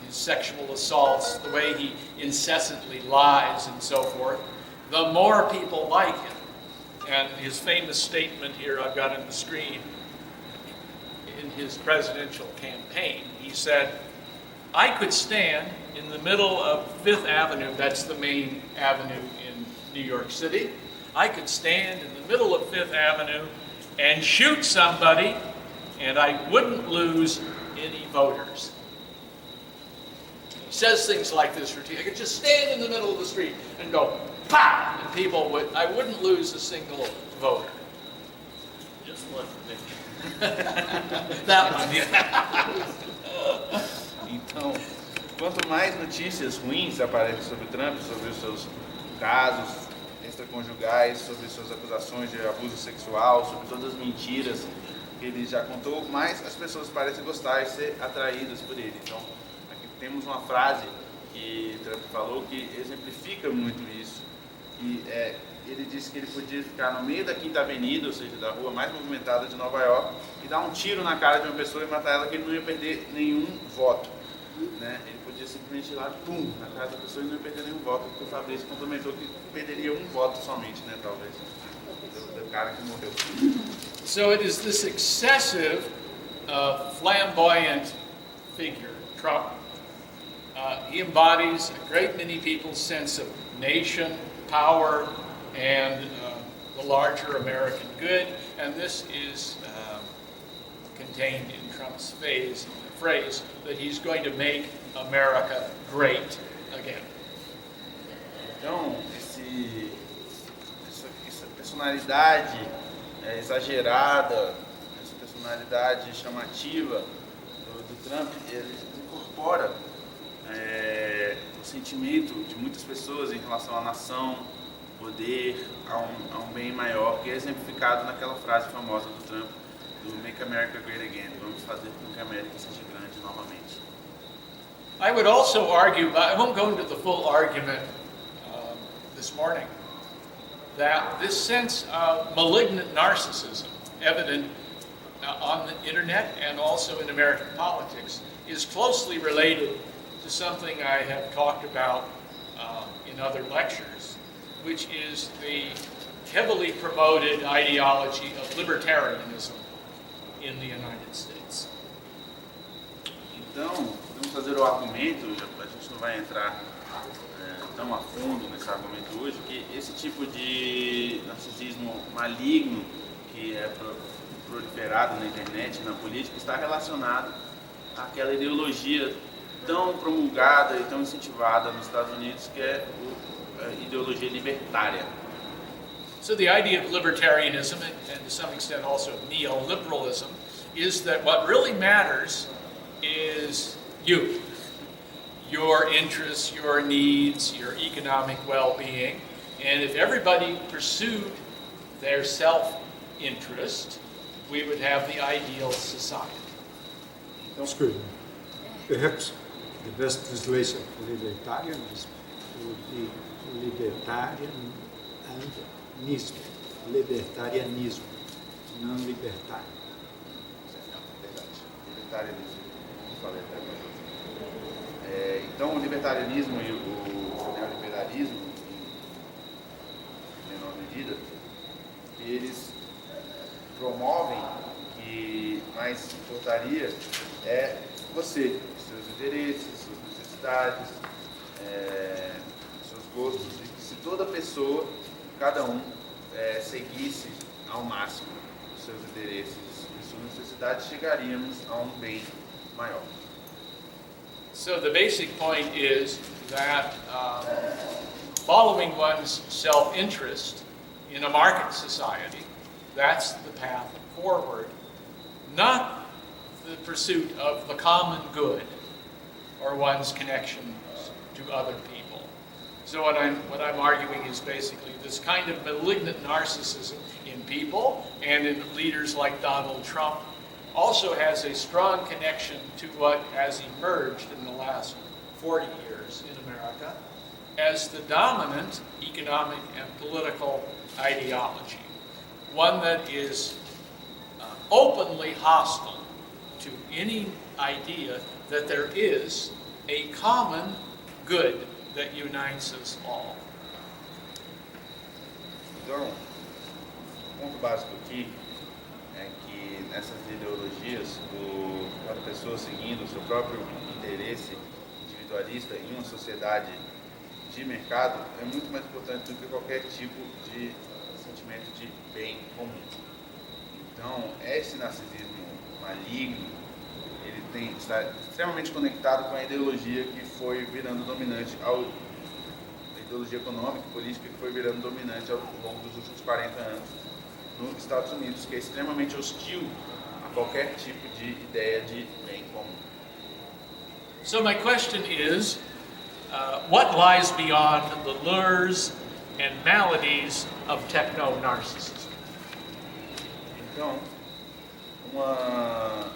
his sexual assaults, the way he incessantly lies and so forth, the more people like him. And his famous statement here, I've got on the screen, in his presidential campaign, he said, I could stand in the middle of Fifth Avenue, that's the main avenue in New York City, I could stand in the middle of Fifth Avenue and shoot somebody and I wouldn't lose any voters. He says things like this routinely. I could just stand in the middle of the street and go, pop! And I wouldn't lose a single voter. Just one for me. That one, yeah. Então, quanto mais notícias ruins aparecem sobre o Trump, sobre os seus casos extraconjugais, sobre suas acusações de abuso sexual, sobre todas as mentiras que ele já contou, mais as pessoas parecem gostar e ser atraídas por ele. Então, aqui temos uma frase que Trump falou que exemplifica muito isso, que ele disse que ele podia ficar no meio da Quinta Avenida, ou seja, da rua mais movimentada de Nova York, e dar um tiro na cara de uma pessoa e matar ela, que ele não ia perder nenhum voto. Né? Ele podia simplesmente ir lá, pum, na cara da pessoa e não ia perder nenhum voto, porque o Fabrício complementou que perderia um voto somente, né, talvez, do cara que morreu. So it is this excessive, flamboyant figure, Trump. He embodies a great many people's sense of nation, power, and the larger American good, and this is contained in Trump's phrase that he's going to make America great again. Então, essa personalidade exagerada, essa personalidade chamativa do Trump, ele incorpora o sentimento de muitas pessoas em relação à nação, poder, a um bem maior, que é exemplificado naquela frase famosa do Trump, do Make America Great Again, vamos fazer com que a América seja grande novamente. I would also argue, but I won't go into the full argument this morning, that this sense of malignant narcissism, evident on the internet and also in American politics, is closely related to something I have talked about in other lectures, which is the heavily promoted ideology of libertarianism in the United States. Então, vamos fazer o argumento, a gente não vai entrar tão a fundo nesse argumento hoje, que esse tipo de narcisismo maligno que é proliferado na internet, na política, está relacionado àquela ideologia tão promulgada e tão incentivada nos Estados Unidos, que é a ideologia libertária. So the idea of libertarianism, and to some extent also neoliberalism, is that what really matters is you, your interests, your needs, your economic well-being, and if everybody pursued their self-interest, we would have the ideal society. Excuse me. Perhaps the best translation for libertarianism would be libertarianism, libertarianismo, não libertário. Libertarianismo, não falei até agora. Então, o libertarianismo e o neoliberalismo, em menor medida, eles promovem que mais importaria é você, seus interesses, suas necessidades, seus gostos, e que se toda pessoa, cada um, seguisse ao máximo os seus interesses e suas necessidades, chegaríamos a um bem maior. So the basic point is that following one's self-interest in a market society, that's the path forward, not the pursuit of the common good or one's connections to other people. So what I'm arguing is basically this kind of malignant narcissism in people and in leaders like Donald Trump also has a strong connection to what has emerged in the last 40 years in America as the dominant economic and political ideology, one that is openly hostile to any idea that there is a common good that unites us all. Então, o ponto básico aqui é que nessas ideologias, cada pessoa seguindo o seu próprio interesse individualista em uma sociedade de mercado é muito mais importante do que qualquer tipo de sentimento de bem comum. Então, esse narcisismo maligno, ele está extremamente conectado com a ideologia que foi virando dominante, a ideologia econômica e política que foi virando dominante ao longo dos últimos 40 anos nos Estados Unidos, que é extremamente hostil a qualquer tipo de ideia de bem comum. So my question is, what lies beyond the lures and maladies of techno-narcissism? Então, Uma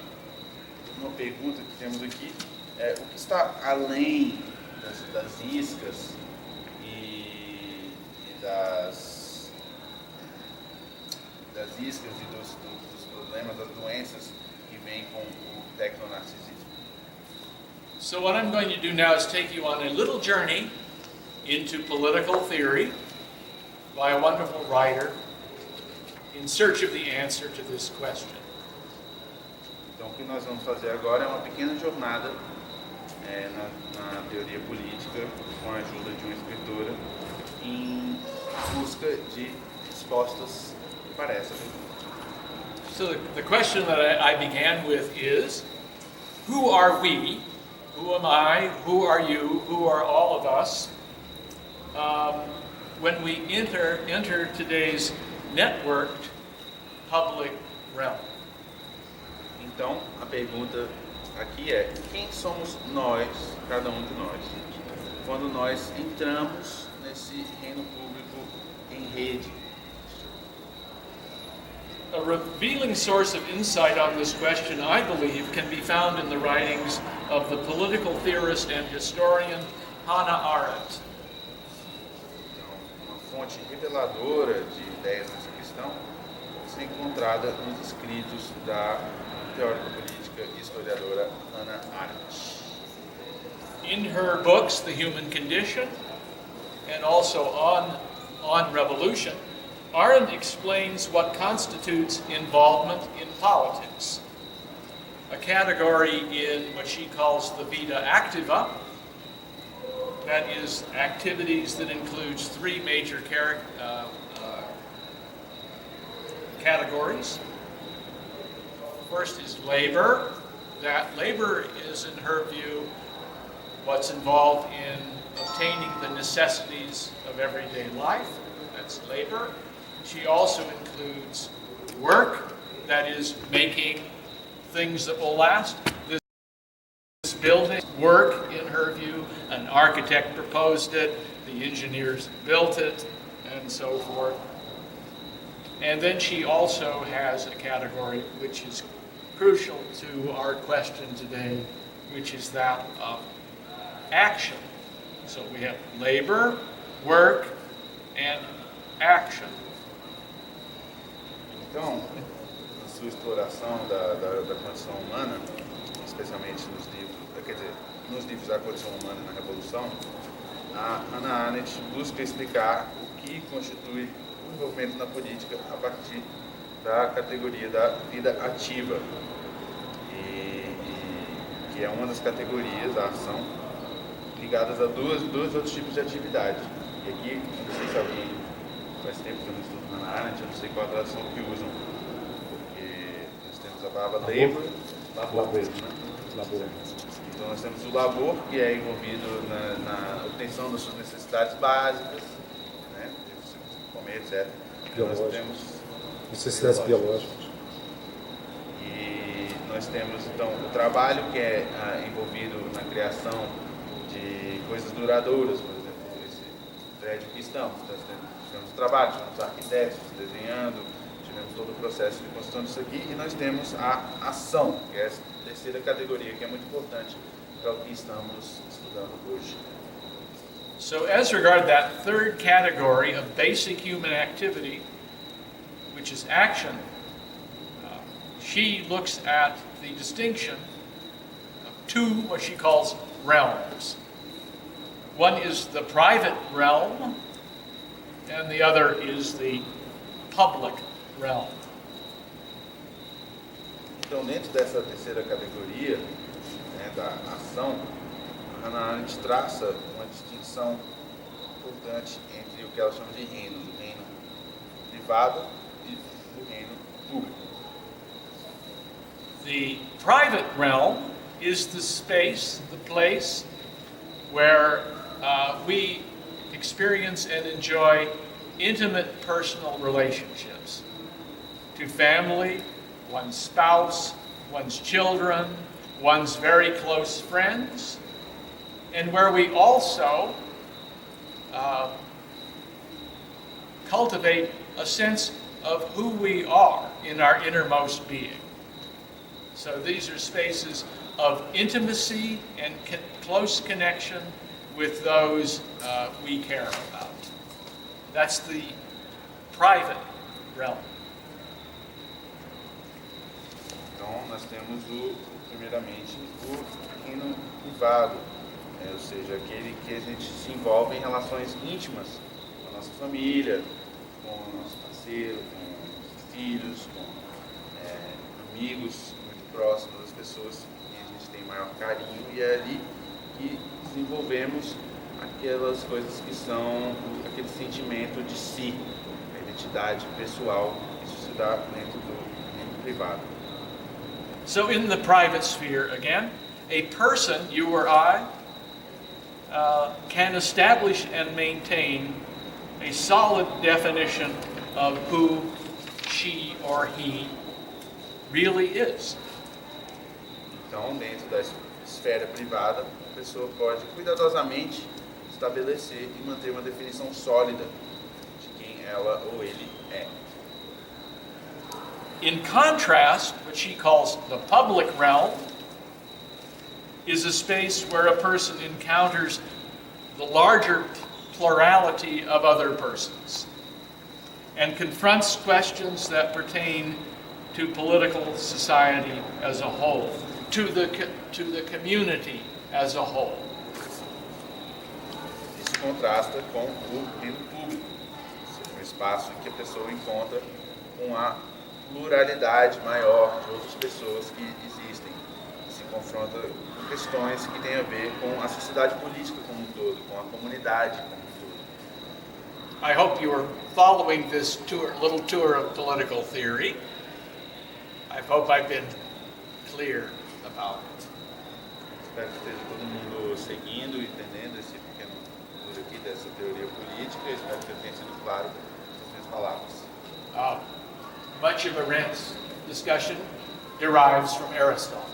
pergunta que temos aqui é o que está além das iscas e das iscas e dos problemas, das doenças que vêm com o tecnonarcisismo. So what I'm going to do now is take you on a little journey into political theory by a wonderful writer in search of the answer to this question. Então, o que nós vamos fazer agora é uma pequena jornada na teoria política com a ajuda de uma escritora em busca de respostas para essa pergunta. So the question that I began with is, who are we? Who am I? Who are you? Who are all of us? When we enter today's networked public realm. Então, a pergunta aqui é: quem somos nós, cada um de nós, quando nós entramos nesse reino público em rede? A revealing source of insight on this question, I believe, can be found in the writings of the political theorist and historian Hannah Arendt. Então, uma fonte reveladora de ideias nessa questão pode ser encontrada nos escritos da teórica política e historiadora Hannah Arendt. In her books, The Human Condition, and also on Revolution, Arendt explains what constitutes involvement in politics, a category in what she calls the vita activa, that is, activities that includes three major categories. First is labor. That labor is, in her view, what's involved in obtaining the necessities of everyday life. That's labor. She also includes work, that is, making things that will last. This building work, in her view, an architect proposed it, the engineers built it, and so forth. And then she also has a category which is crucial to our question today, which is that of action. So we have labor, work, and action. Então, na sua exploração da condição humana, especialmente nos livros da condição humana na Revolução, a Hannah Arendt busca explicar o que constitui o envolvimento na política a partir da categoria da vida ativa, que é uma das categorias da ação ligadas a dois outros tipos de atividade. E aqui, não sei se alguém faz tempo que eu não estudo Hannah Arendt, eu não sei qual a tradução que usam, porque nós temos a palavra labor mesmo, né? Labor. Então nós temos o labor, que é envolvido na obtenção das suas necessidades básicas, né? Comer, etc. Então nós temos Necessidades biológicas. E nós temos então o trabalho, que é envolvido na criação de coisas duradouras, por exemplo, esse prédio que estamos. Nós tivemos trabalho, tivemos arquitetos desenhando, tivemos todo o processo de construção disso aqui, e nós temos a ação, que é essa terceira categoria, que é muito importante para o que estamos estudando hoje. So as regard that third category of basic human activity, which is action, she looks at the distinction of two, what she calls realms. One is the private realm, and the other is the public realm. Então, dentro dessa terceira categoria, né, da ação, a Hannah Arendt traça uma distinção importante entre o que ela chama de reinos, o reino privado e o reino público. The private realm is the space, the place where we experience and enjoy intimate personal relationships to family, one's spouse, one's children, one's very close friends, and where we also cultivate a sense of who we are in our innermost being. So these are spaces of intimacy and close connection with those we care about. That's the private realm. Então, nós temos primeiramente, o reino privado, ou seja, aquele que a gente se envolve em relações íntimas com a nossa família, com o nosso parceiro, com os filhos, com amigos muito próximos, as pessoas que a gente tem maior carinho, e é ali que desenvolvemos aquelas coisas que são aquele sentimento de si, a identidade pessoal. Isso se dá dentro do reino privado. So in the private sphere, again, a person, you or I, can establish and maintain a solid definition of who she or he really is. Então, dentro da esfera privada, a pessoa pode cuidadosamente estabelecer e manter uma definição sólida de quem ela ou ele é. In contrast, what she calls the public realm is a space where a person encounters the larger plurality of other persons and confronts questions that pertain to political society as a whole, to the community as a whole. Isso contrasta com o reino público, um espaço em que a pessoa encontra uma pluralidade maior de outras pessoas que existem, e se confronta com questões que têm a ver com a sociedade política como um todo, com a comunidade como um todo. I hope you are following this little tour of political theory. I hope I've been clear about it. Espero que esteja todo mundo seguindo e entendendo esse pequeno tour aqui dessa teoria política. Espero que eu tenha sido claro nas minhas palavras. Much of Arendt's discussion derives from Aristotle.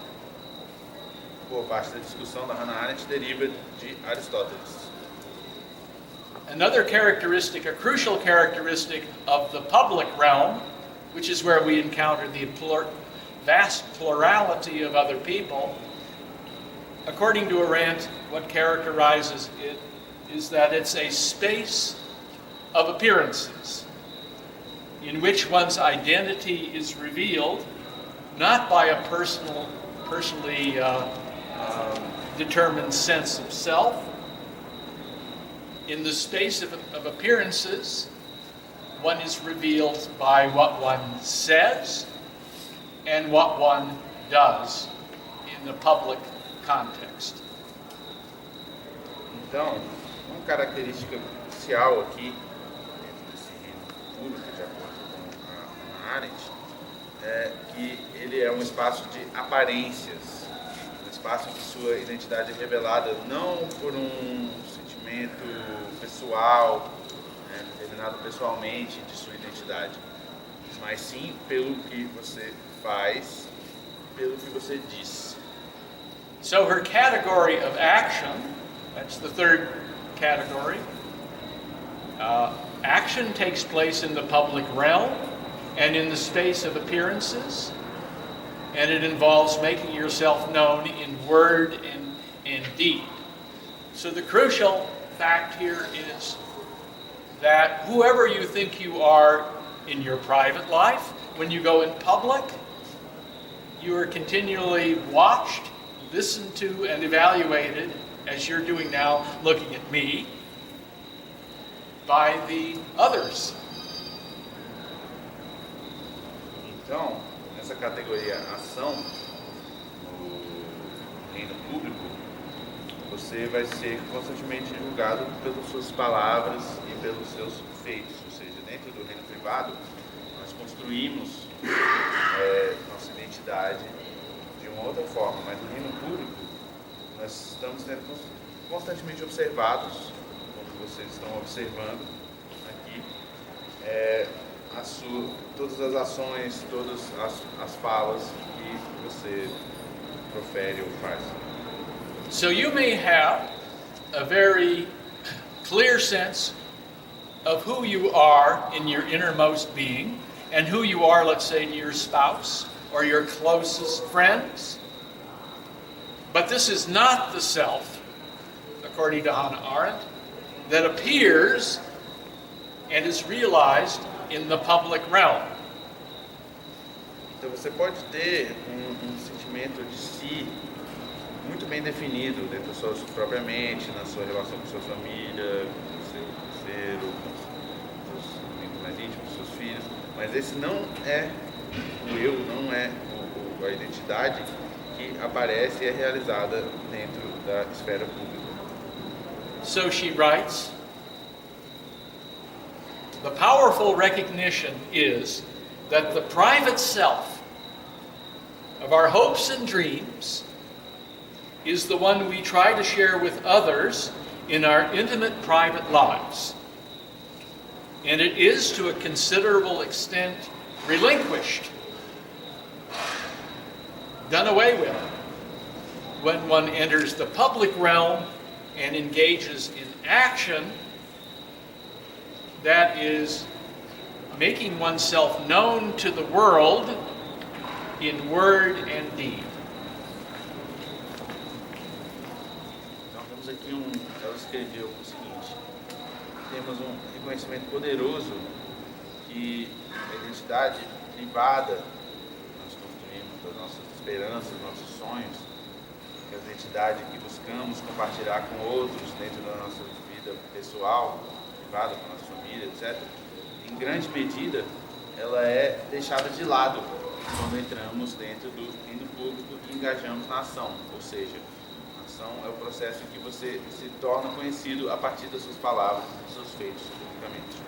Boa parte da discussão da Hannah Arendt deriva de Aristóteles. Another characteristic, a crucial characteristic of the public realm, which is where we encounter the vast plurality of other people, according to Arendt, what characterizes it is that it's a space of appearances, in which one's identity is revealed not by a personally determined sense of self. In the space of appearances, one is revealed by what one says and what one does in the public context. Então, uma característica crucial aqui, dentro desse reino público, de acordo com a Hannah Arendt, é que ele é um espaço de aparências, um espaço em que sua identidade é revelada não por um sentimento pessoal, determinado pessoalmente de sua identidade, mas sim pelo que você faz, pelo que você diz. So her category of action, that's the third category. Action takes place in the public realm and in the space of appearances, and it involves making yourself known in word and in deed. So the crucial fact here is that whoever you think you are in your private life, when you go in public, you are continually watched, listened to, and evaluated, as you're doing now, looking at me, by the others. Então, nessa categoria ação, no reino público, você vai ser constantemente julgado pelas suas palavras e pelos seus feitos. Ou seja, dentro do reino privado, nós construímos nossa identidade de uma outra forma, mas no reino público, nós estamos sendo constantemente observados, como vocês estão observando aqui, todas as ações, todas as falas que você profere ou faz. So you may have a very clear sense of who you are in your innermost being and who you are, let's say, to your spouse or your closest friends. But this is not the self, according to Hannah Arendt, that appears and is realized in the public realm. Então você pode ter um sentimento de si muito bem definido dentro da sua própria mente, na sua relação com sua família, com o seu parceiro, com os seus amigos mais íntimos, com seus filhos, mas esse não é o eu, não é a identidade que aparece e é realizada dentro da esfera pública. So she writes, the powerful recognition is that the private self of our hopes and dreams is the one we try to share with others in our intimate private lives. And it is to a considerable extent relinquished, done away with, when one enters the public realm and engages in action that is making oneself known to the world in word and deed. Então temos aqui ela escreveu o seguinte: temos um reconhecimento poderoso que a identidade privada que nós construímos das nossas esperanças, nossos sonhos, que a identidade que buscamos compartilhar com outros dentro da nossa vida pessoal, privada, com a nossa família, etc., em grande medida ela é deixada de lado quando entramos dentro do reino público e engajamos na ação, ou seja, a ação é o processo em que você se torna conhecido a partir das suas palavras, dos seus feitos publicamente.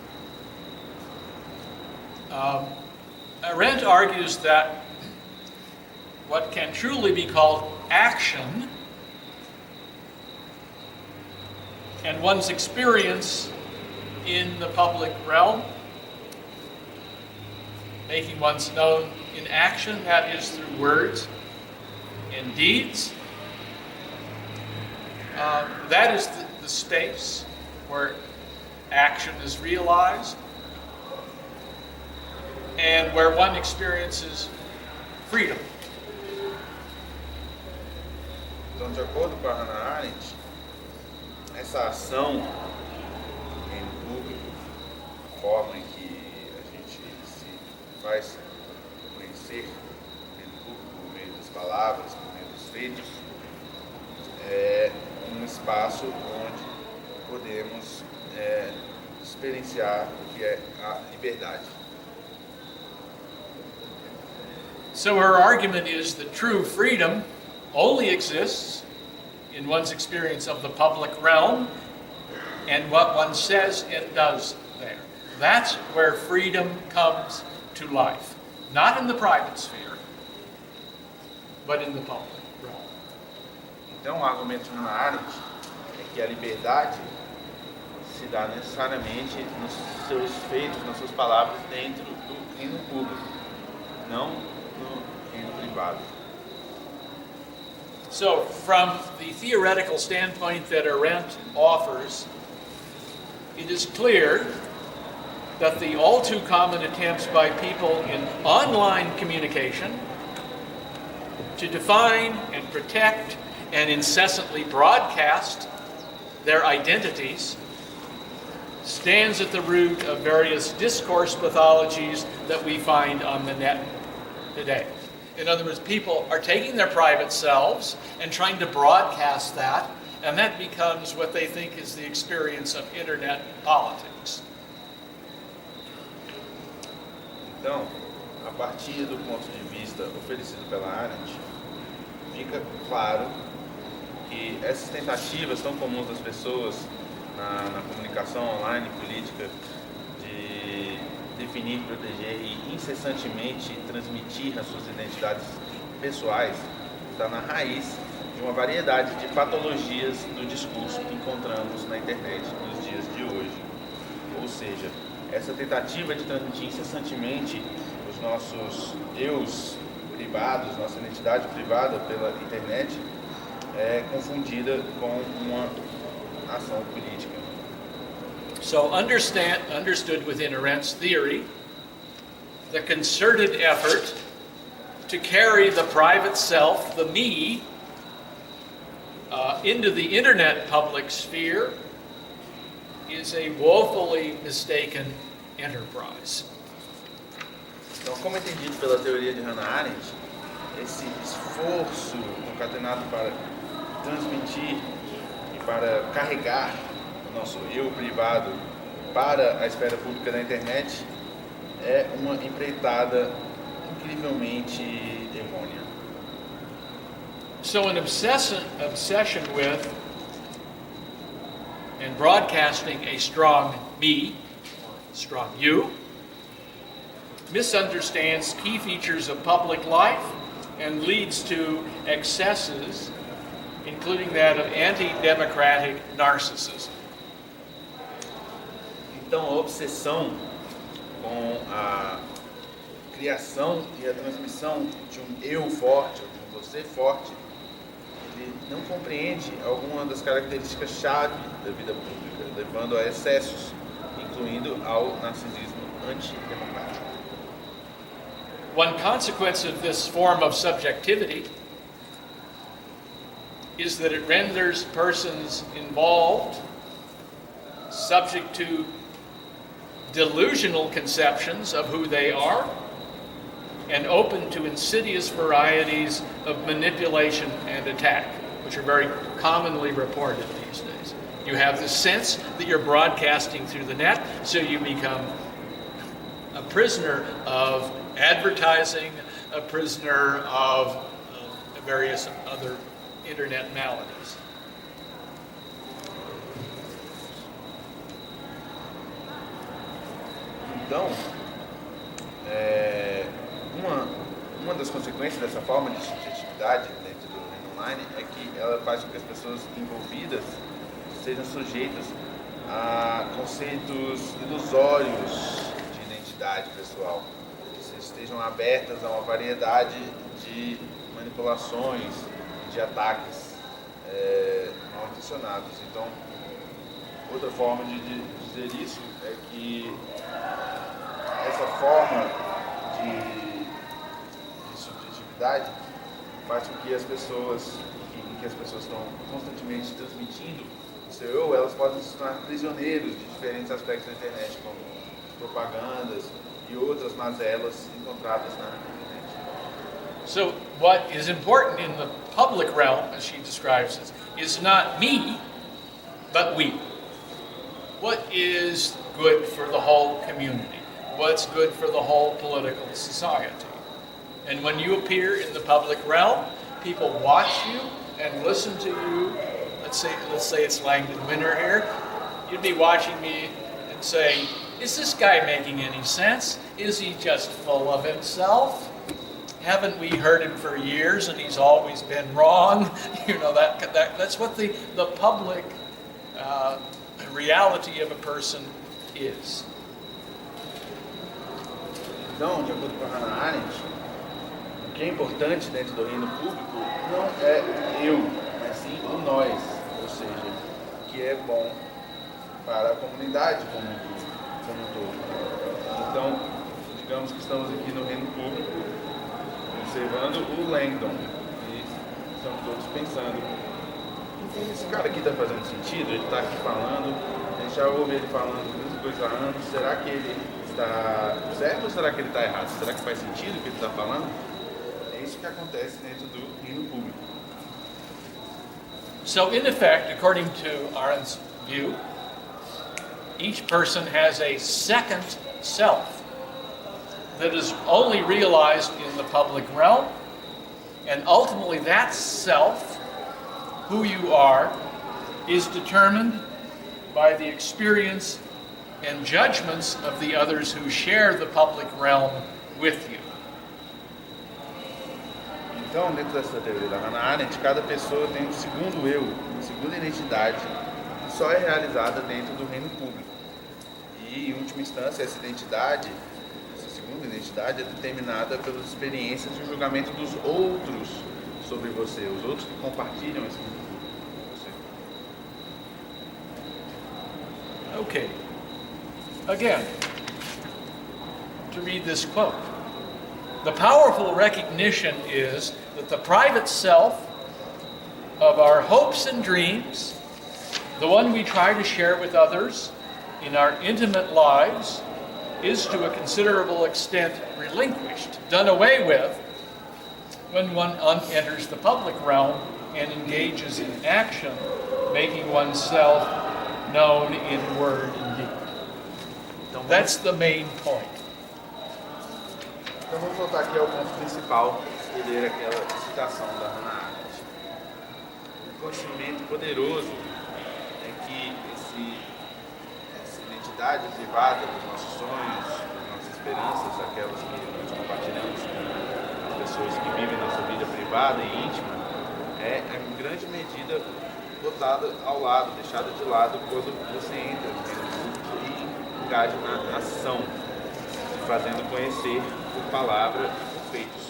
Arendt argues that what can truly be called action and one's experience in the public realm, making one's known in action, that is through words and deeds. That is the space where action is realized and where one experiences freedom. Então, de acordo com a Hannah Arendt, essa ação em público, a forma em que a gente se faz conhecer no público, por meio das palavras, por meio dos feitos, é um espaço onde podemos experienciar o que é a liberdade. So her argument is that true freedom only exists in one's experience of the public realm and what one says and does there. That's where freedom comes to life. Not in the private sphere, but in the public realm. Então, o argumento de Hannah Arendt é que a liberdade se dá necessariamente nos seus feitos, nas suas palavras, dentro do reino público, não no reino privado. So, from the theoretical standpoint that Arendt offers, it is clear that the all too common attempts by people in online communication to define and protect and incessantly broadcast their identities stands at the root of various discourse pathologies that we find on the net today. In other words, people are taking their private selves and trying to broadcast that, and that becomes what they think is the experience of internet politics. Então, a partir do ponto de vista oferecido pela Arendt, fica claro que essas tentativas tão comuns das pessoas na comunicação online política de definir, proteger e incessantemente transmitir as suas identidades pessoais está na raiz de uma variedade de patologias do discurso que encontramos na internet nos dias de hoje. Ou seja, essa tentativa de transmitir incessantemente os nossos eus privados, nossa identidade privada pela internet é confundida com uma ação política. So understood within Arendt's theory, the concerted effort to carry the private self, the me, into the internet public sphere is a woefully mistaken enterprise. Então, como entendido pela teoria de Hannah Arendt, esse esforço concatenado para transmitir e para carregar o nosso eu privado para a esfera pública da internet é uma empreitada incrivelmente errônea. So an obsession with and broadcasting a strong me, strong you, misunderstands key features of public life and leads to excesses, including that of anti-democratic narcissism. Então, a obsessão com a criação e a transmissão de um eu forte, ou de um você forte, ele não compreende alguma das características-chave da vida pública, levando a excessos, incluindo ao narcisismo antidemocrático. One consequence of this form of subjectivity is that it renders persons involved subject to delusional conceptions of who they are and open to insidious varieties of manipulation and attack, which are very commonly reported these days. You have the sense that you're broadcasting through the net, so you become a prisoner of advertising, a prisoner of various other internet maladies. Então, uma das consequências dessa forma de subjetividade dentro do reino online é que ela faz com que as pessoas envolvidas sejam sujeitas a conceitos ilusórios de identidade pessoal, que estejam abertas a uma variedade de manipulações, de ataques mal intencionados. Então, outra forma de dizer isso é que essa forma de subjetividade faz com que as pessoas estão constantemente transmitindo o seu eu, elas podem se tornar prisioneiros de diferentes aspectos da internet, como propagandas e outras mazelas encontradas na internet. So what is important in the public realm, as she describes it, is not me, but we. What is good for the whole community? What's good for the whole political society? And when you appear in the public realm, people watch you and listen to you. Let's say it's Langdon Winter here. You'd be watching me and saying, is this guy making any sense? Is he just full of himself? Haven't we heard him for years and he's always been wrong? You know, that's what the public reality of a person is. Então, de acordo com a Hannah Arendt, o que é importante dentro do reino público não é o eu, mas sim o nós, ou seja, o que é bom para a comunidade como um todo. Então, digamos que estamos aqui no reino público, observando o Langdon, e estamos todos pensando, esse cara aqui está fazendo sentido? Ele está aqui falando, a gente já ouve ele falando muitas coisas há anos, será que ele está certo ou será que ele está errado? Será que faz sentido o que ele está falando? É isso que acontece dentro do reino público. So in effect, according to Arendt's view, each person has a second self that is only realized in the public realm, and ultimately that self, who you are, is determined by the experience and judgments of the others who share the public realm with you. Então, dentro dessa teoria da Hannah Arendt, cada pessoa tem um segundo eu, uma segunda identidade, que só é realizada dentro do reino público. E, em última instância, essa identidade, essa segunda identidade, é determinada pelas experiências e o julgamento dos outros sobre você, os outros que compartilham esse mundo público com você. Okay. Again, to read this quote. The powerful recognition is that the private self of our hopes and dreams, the one we try to share with others in our intimate lives, is to a considerable extent relinquished, done away with, when one enters the public realm and engages in action, making oneself known in word and deed. That's the main point. Então vamos voltar aqui ao ponto principal e ler aquela citação da Hannah Arendt. O conhecimento poderoso é que essa identidade privada dos nossos sonhos, das nossas esperanças, aquelas que nós compartilhamos com as pessoas que vivem nossa vida privada e íntima, é em grande medida botada ao lado, deixada de lado quando você entra no público e engaja na ação, se fazendo conhecer por palavra e por feitos.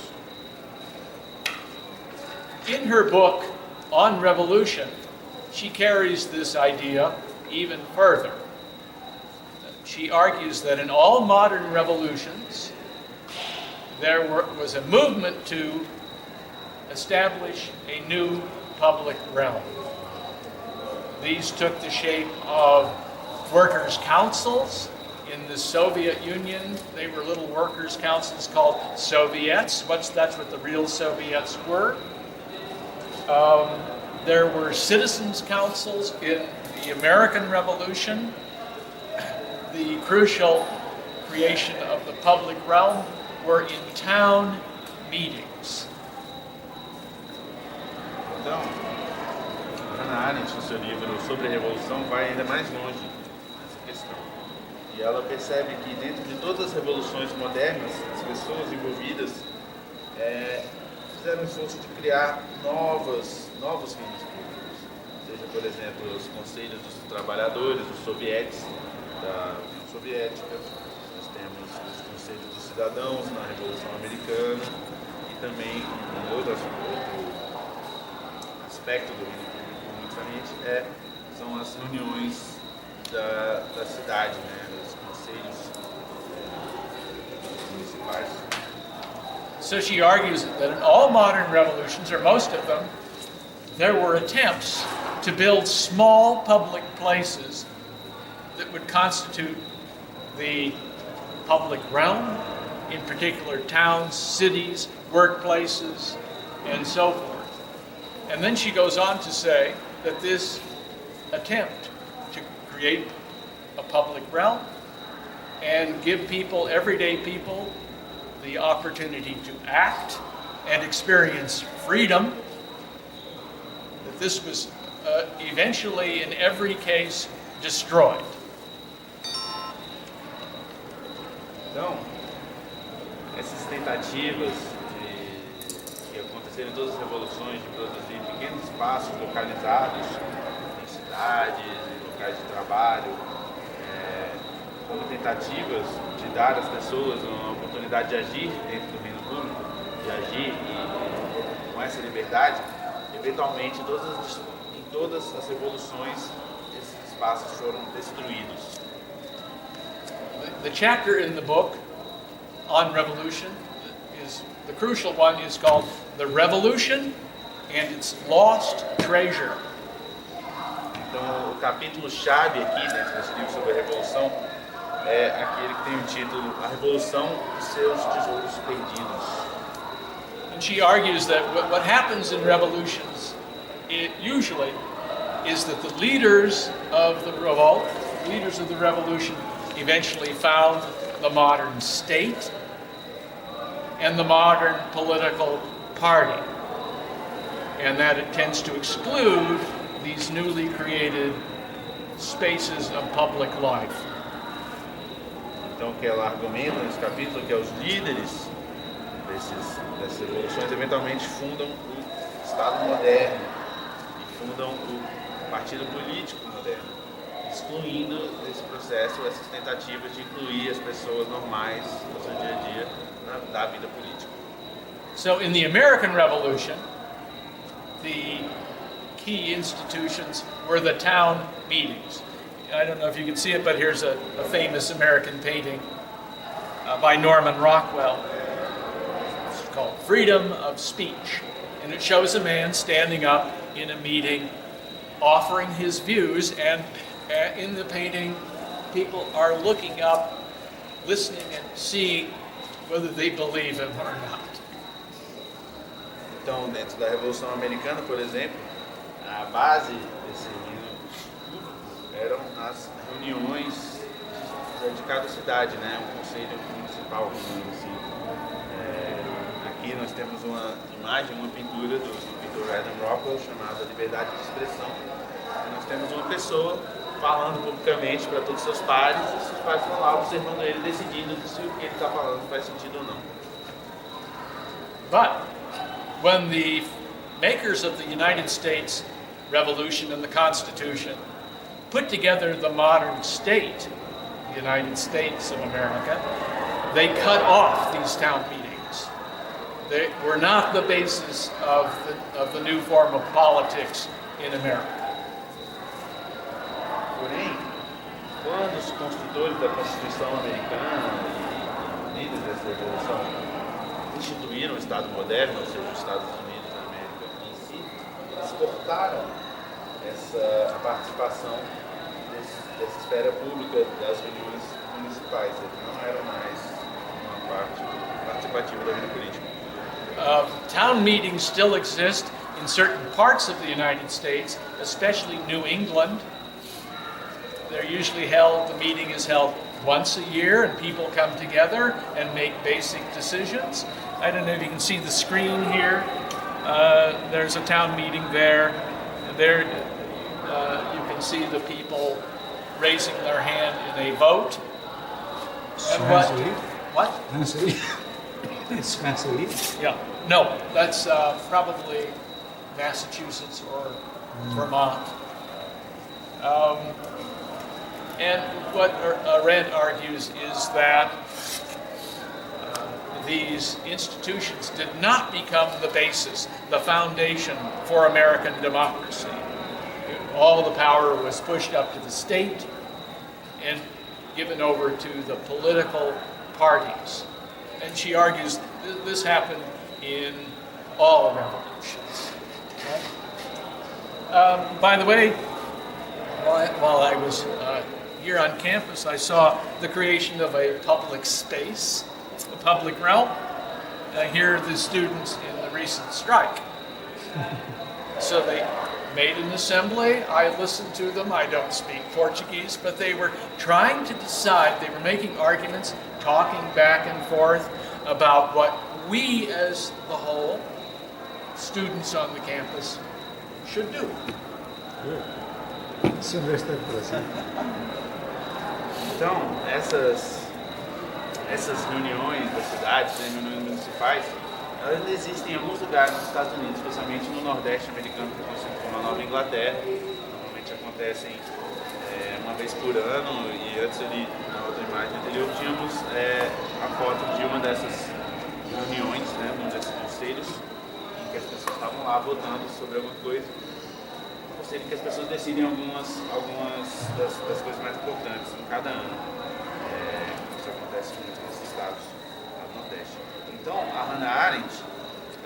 In her book on revolution, she carries this idea even further. She argues that in all modern revolutions, there was a movement to establish a new public realm. These took the shape of workers' councils. In the Soviet Union, they were little workers' councils called Soviets. That's what the real Soviets were. There were citizens' councils in the American Revolution. The crucial creation of the public realm were in town meetings. Então, Hannah Arendt, no seu livro sobre a Revolução, vai ainda mais longe nessa questão. E ela percebe que dentro de todas as revoluções modernas, as pessoas envolvidas fizeram um esforço de criar novos reinos públicos. Seja, por exemplo, os conselhos dos trabalhadores, os sovietes da União Soviética, nós temos os conselhos dos cidadãos na Revolução Americana e também um outro aspecto do reino público muito saliente são as reuniões da cidade, né, dos conselhos municipais. So she argues that in all modern revolutions, or most of them, there were attempts to build small public places that would constitute the public realm, in particular towns, cities, workplaces, and so forth. And then she goes on to say that this attempt to create a public realm and give people, everyday people, the opportunity to act and experience freedom, that this was eventually, in every case, destroyed. Então, essas tentativas que aconteceram em todas as revoluções de produzir pequenos espaços localizados em cidades, em locais de trabalho, como tentativas de dar às pessoas uma oportunidade de agir dentro do reino público, de agir e com essa liberdade, eventualmente em todas as revoluções esses espaços foram destruídos. The chapter in the book on revolution the crucial one is called The Revolution and Its Lost Treasure. Então, o capítulo chave aqui dentro desse livro sobre a revolução é aquele que tem o título A Revolução e seus Tesouros Perdidos. And she argues that what happens in revolutions usually is that the leaders of the revolt, leaders of the revolution, eventually found the modern state and the modern political party. And that it tends to exclude these newly created spaces of public life. Então, o que ela argumenta nesse capítulo é que os líderes dessas revoluções eventualmente fundam o Estado moderno e fundam o partido político moderno, excluindo esse processo, essas tentativas de incluir as pessoas normais no seu dia a dia da vida política. So in the American Revolution, the key institutions were the town meetings. I don't know if you can see it, but here's a famous American painting by Norman Rockwell. freedom of speech. And it shows a man standing up in a meeting offering his views, and in the painting people are looking up, listening and seeing whether they believe him or not. Então, dentro da Revolução Americana, por exemplo, a base desse reino eram as reuniões de cada cidade, né? Um conselho municipal, assim. Aqui nós temos uma imagem, uma pintura do pintor Adam Rockwell chamada Liberdade de Expressão. E nós temos uma pessoa falando publicamente para todos os seus pares, e os seus pares estão lá observando ele, decidindo se o que ele está falando faz sentido ou não. But when the makers of the United States Revolution and the Constitution put together the modern state, the United States of America, they cut off these town meetings. They were not the basis of the new form of politics in America. Porém, quando os construtores da Constituição americana e líderes dessa revolução instituíram o Estado moderno, ou seja, os Estados Unidos da América em si, eles cortaram a participação dessa esfera pública das reuniões municipais. Eles não eram mais uma parte participativa da vida política. Town meetings still exist in certain parts of the United States, especially New England. They're usually held, the meeting is held once a year, and people come together and make basic decisions. I don't know if you can see the screen here. There's a town meeting there. There you can see the people raising their hand in a vote. And what? Spencer. It's Spencer. Yeah, no, that's probably Massachusetts or Vermont. And what Arendt argues is that these institutions did not become the basis, the foundation for American democracy. All the power was pushed up to the state and given over to the political parties. And she argues this happened in all revolutions. By the way, while I was here on campus, I saw the creation of a public space, a public realm. Here are the students in the recent strike. So they made an assembly. I listened to them. I don't speak Portuguese, but they were trying to decide, they were making arguments, talking back and forth about what we as the whole, students on the campus, should do. Isso é Universidade do Brasil. Então, essas reuniões das cidades, né, reuniões municipais, elas existem em alguns lugares nos Estados Unidos, especialmente no Nordeste americano, que é conhecido como a Nova Inglaterra. Normalmente acontecem uma vez por ano, e antes ali, na outra imagem anterior, tínhamos a foto de uma dessas reuniões, né, um desses conselhos, em que as pessoas estavam lá votando sobre alguma coisa. Em que as pessoas decidem algumas das coisas mais importantes em cada ano. Isso acontece muito nesses estados do Nordeste. Então, a Hannah Arendt,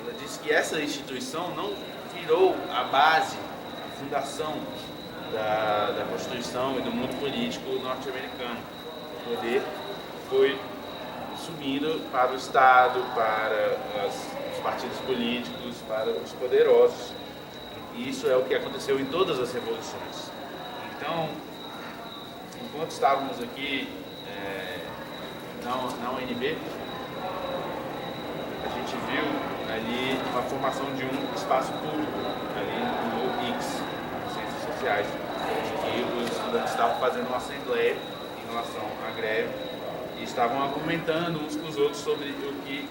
ela disse que essa instituição não virou a base, a fundação da Constituição e do mundo político norte-americano. O poder foi subindo para o Estado, para os partidos políticos, para os poderosos. E isso é o que aconteceu em todas as revoluções. Então, enquanto estávamos aqui na UNB, a gente viu ali uma formação de um espaço público, ali no IX, Ciências Sociais, em que os estudantes estavam fazendo uma assembleia em relação à greve e estavam argumentando uns com os outros sobre o que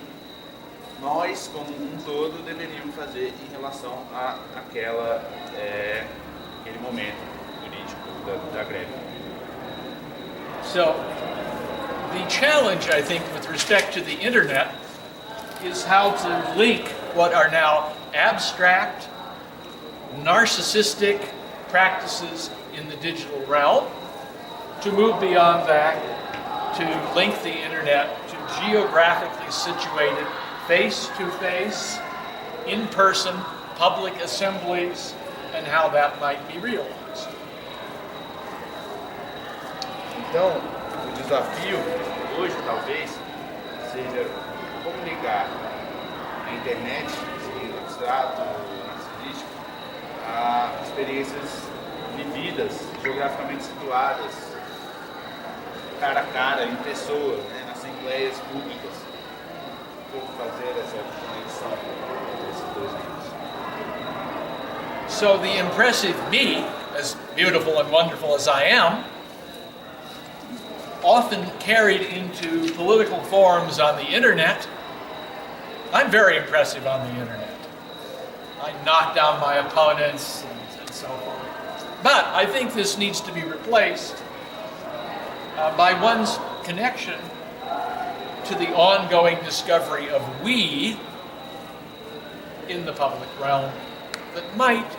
nós, como um todo, deveríamos fazer em relação a aquele momento político da greve. So, the challenge, I think, with respect to the internet is how to link what are now abstract, narcissistic practices in the digital realm, to move beyond that, to link the internet to geographically situated face-to-face, in-person, public assemblies, and how that might be realized. Então, o desafio hoje talvez seja como ligar a internet, esse abstrato, narcisístico, a experiências vividas, geograficamente situadas, cara a cara, em pessoas, né, nas assembleias públicas. Como fazer essa conexão entre esses dois mundos. So the impressive me, as beautiful and wonderful as I am, often carried into political forums on the internet. I'm very impressive on the internet. I knock down my opponents and so forth. But I think this needs to be replaced by one's connection to the ongoing discovery of we in the public realm that might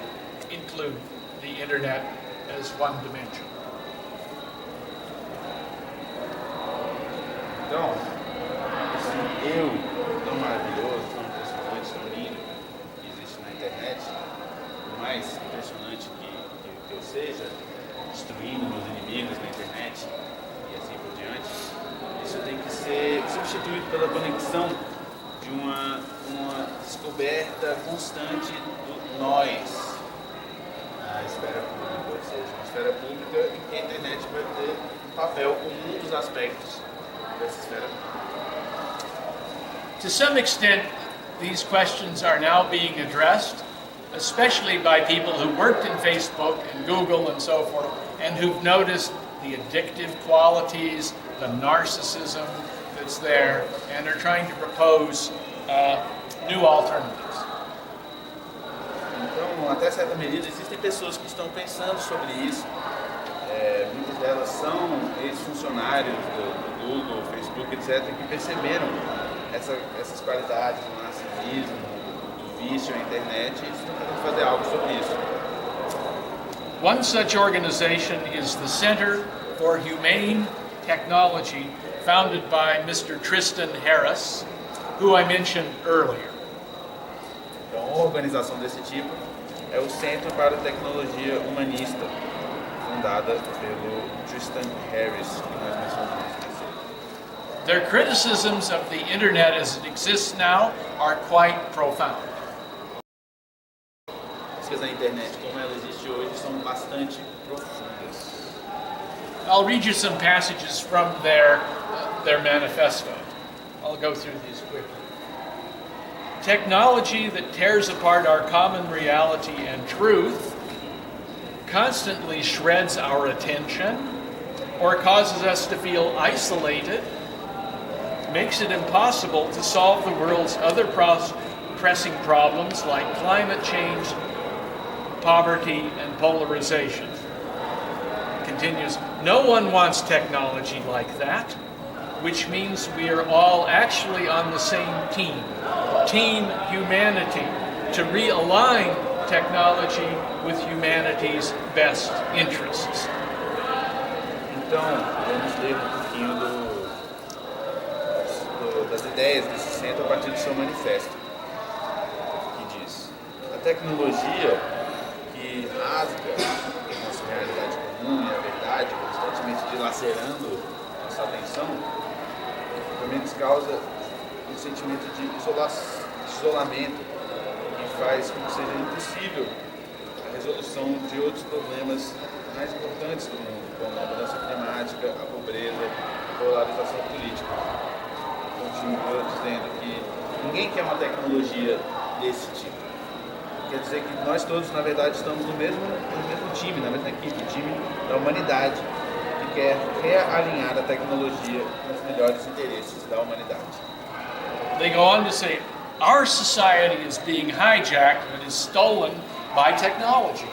include the internet as one dimension. Então, esse eu tão maravilhoso, tão impressionante, tão lindo que existe na internet, por mais impressionante que eu seja, destruindo meus inimigos na internet e assim por diante, isso tem que ser substituído pela conexão de uma descoberta constante do nós na esfera pública, ou seja, uma esfera pública em que a internet vai ter um papel como um dos aspectos dessa esfera pública. To some extent, these questions are now being addressed, especially by people who worked in Facebook and Google and so forth, and who've noticed the addictive qualities, the narcissism that's there, and are trying to propose new alternatives. Então, até certa medida, existem pessoas que estão pensando sobre isso. Muitas delas são ex-funcionários do Google, Facebook, etc., que perceberam essas qualidades do narcisismo, do vício à internet, e estão tentando fazer algo sobre isso. One such organization is the Center for Humane Technology, founded by Mr. Tristan Harris, who I mentioned earlier. Então, uma organização desse tipo é o Centro para a Tecnologia Humanista, fundada pelo Tristan Harris, que nós mencionamos mais cedo. Their criticisms of the internet as it exists now are quite profound. As críticas à internet como ela existe hoje são bastante profundas. I'll read you some passages from their manifesto. I'll go through these quickly. Technology that tears apart our common reality and truth constantly shreds our attention or causes us to feel isolated, makes it impossible to solve the world's other pressing problems like climate change, poverty, and polarization. Continues, no one wants technology like that, which means we are all actually on the same team, Team Humanity, to realign technology with humanity's best interests. Então, vamos ler pouquinho das ideias desse centro a partir do seu manifesto, que diz: a tecnologia que rasga a nossa realidade comum e a verdade, constantemente dilacerando nossa atenção, também nos causa um sentimento de isolamento que faz com que seja impossível a resolução de outros problemas mais importantes do mundo, como a mudança climática, a pobreza, a polarização política. Continua dizendo que ninguém quer uma tecnologia desse tipo. Quer dizer que nós todos, na verdade, estamos no mesmo time, na mesma equipe, o time da humanidade, que quer realinhar a tecnologia com os melhores interesses da humanidade. They go on to say, our society is being hijacked and is stolen by technology.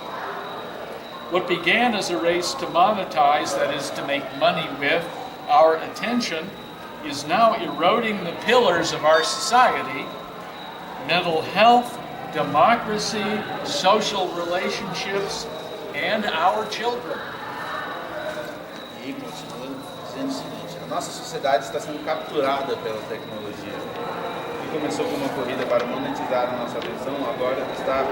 What began as a race to monetize, that is, to make money with our attention, is now eroding the pillars of our society: mental health, democracy, social relationships, and our children. E continua dizendo o seguinte: a nossa sociedade está sendo capturada pela tecnologia. E começou como uma corrida para monetizar a nossa atenção, agora está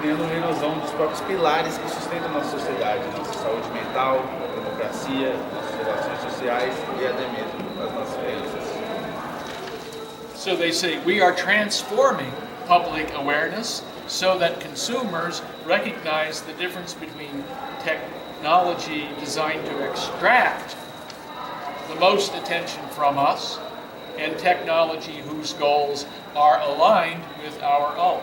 criando uma erosão dos próprios pilares que sustentam a nossa sociedade, nossa saúde mental, a democracia, nossas relações sociais e até mesmo as nossas crianças. So they say we are transforming public awareness so that consumers recognize the difference between technology designed to extract the most attention from us and technology whose goals are aligned with our own.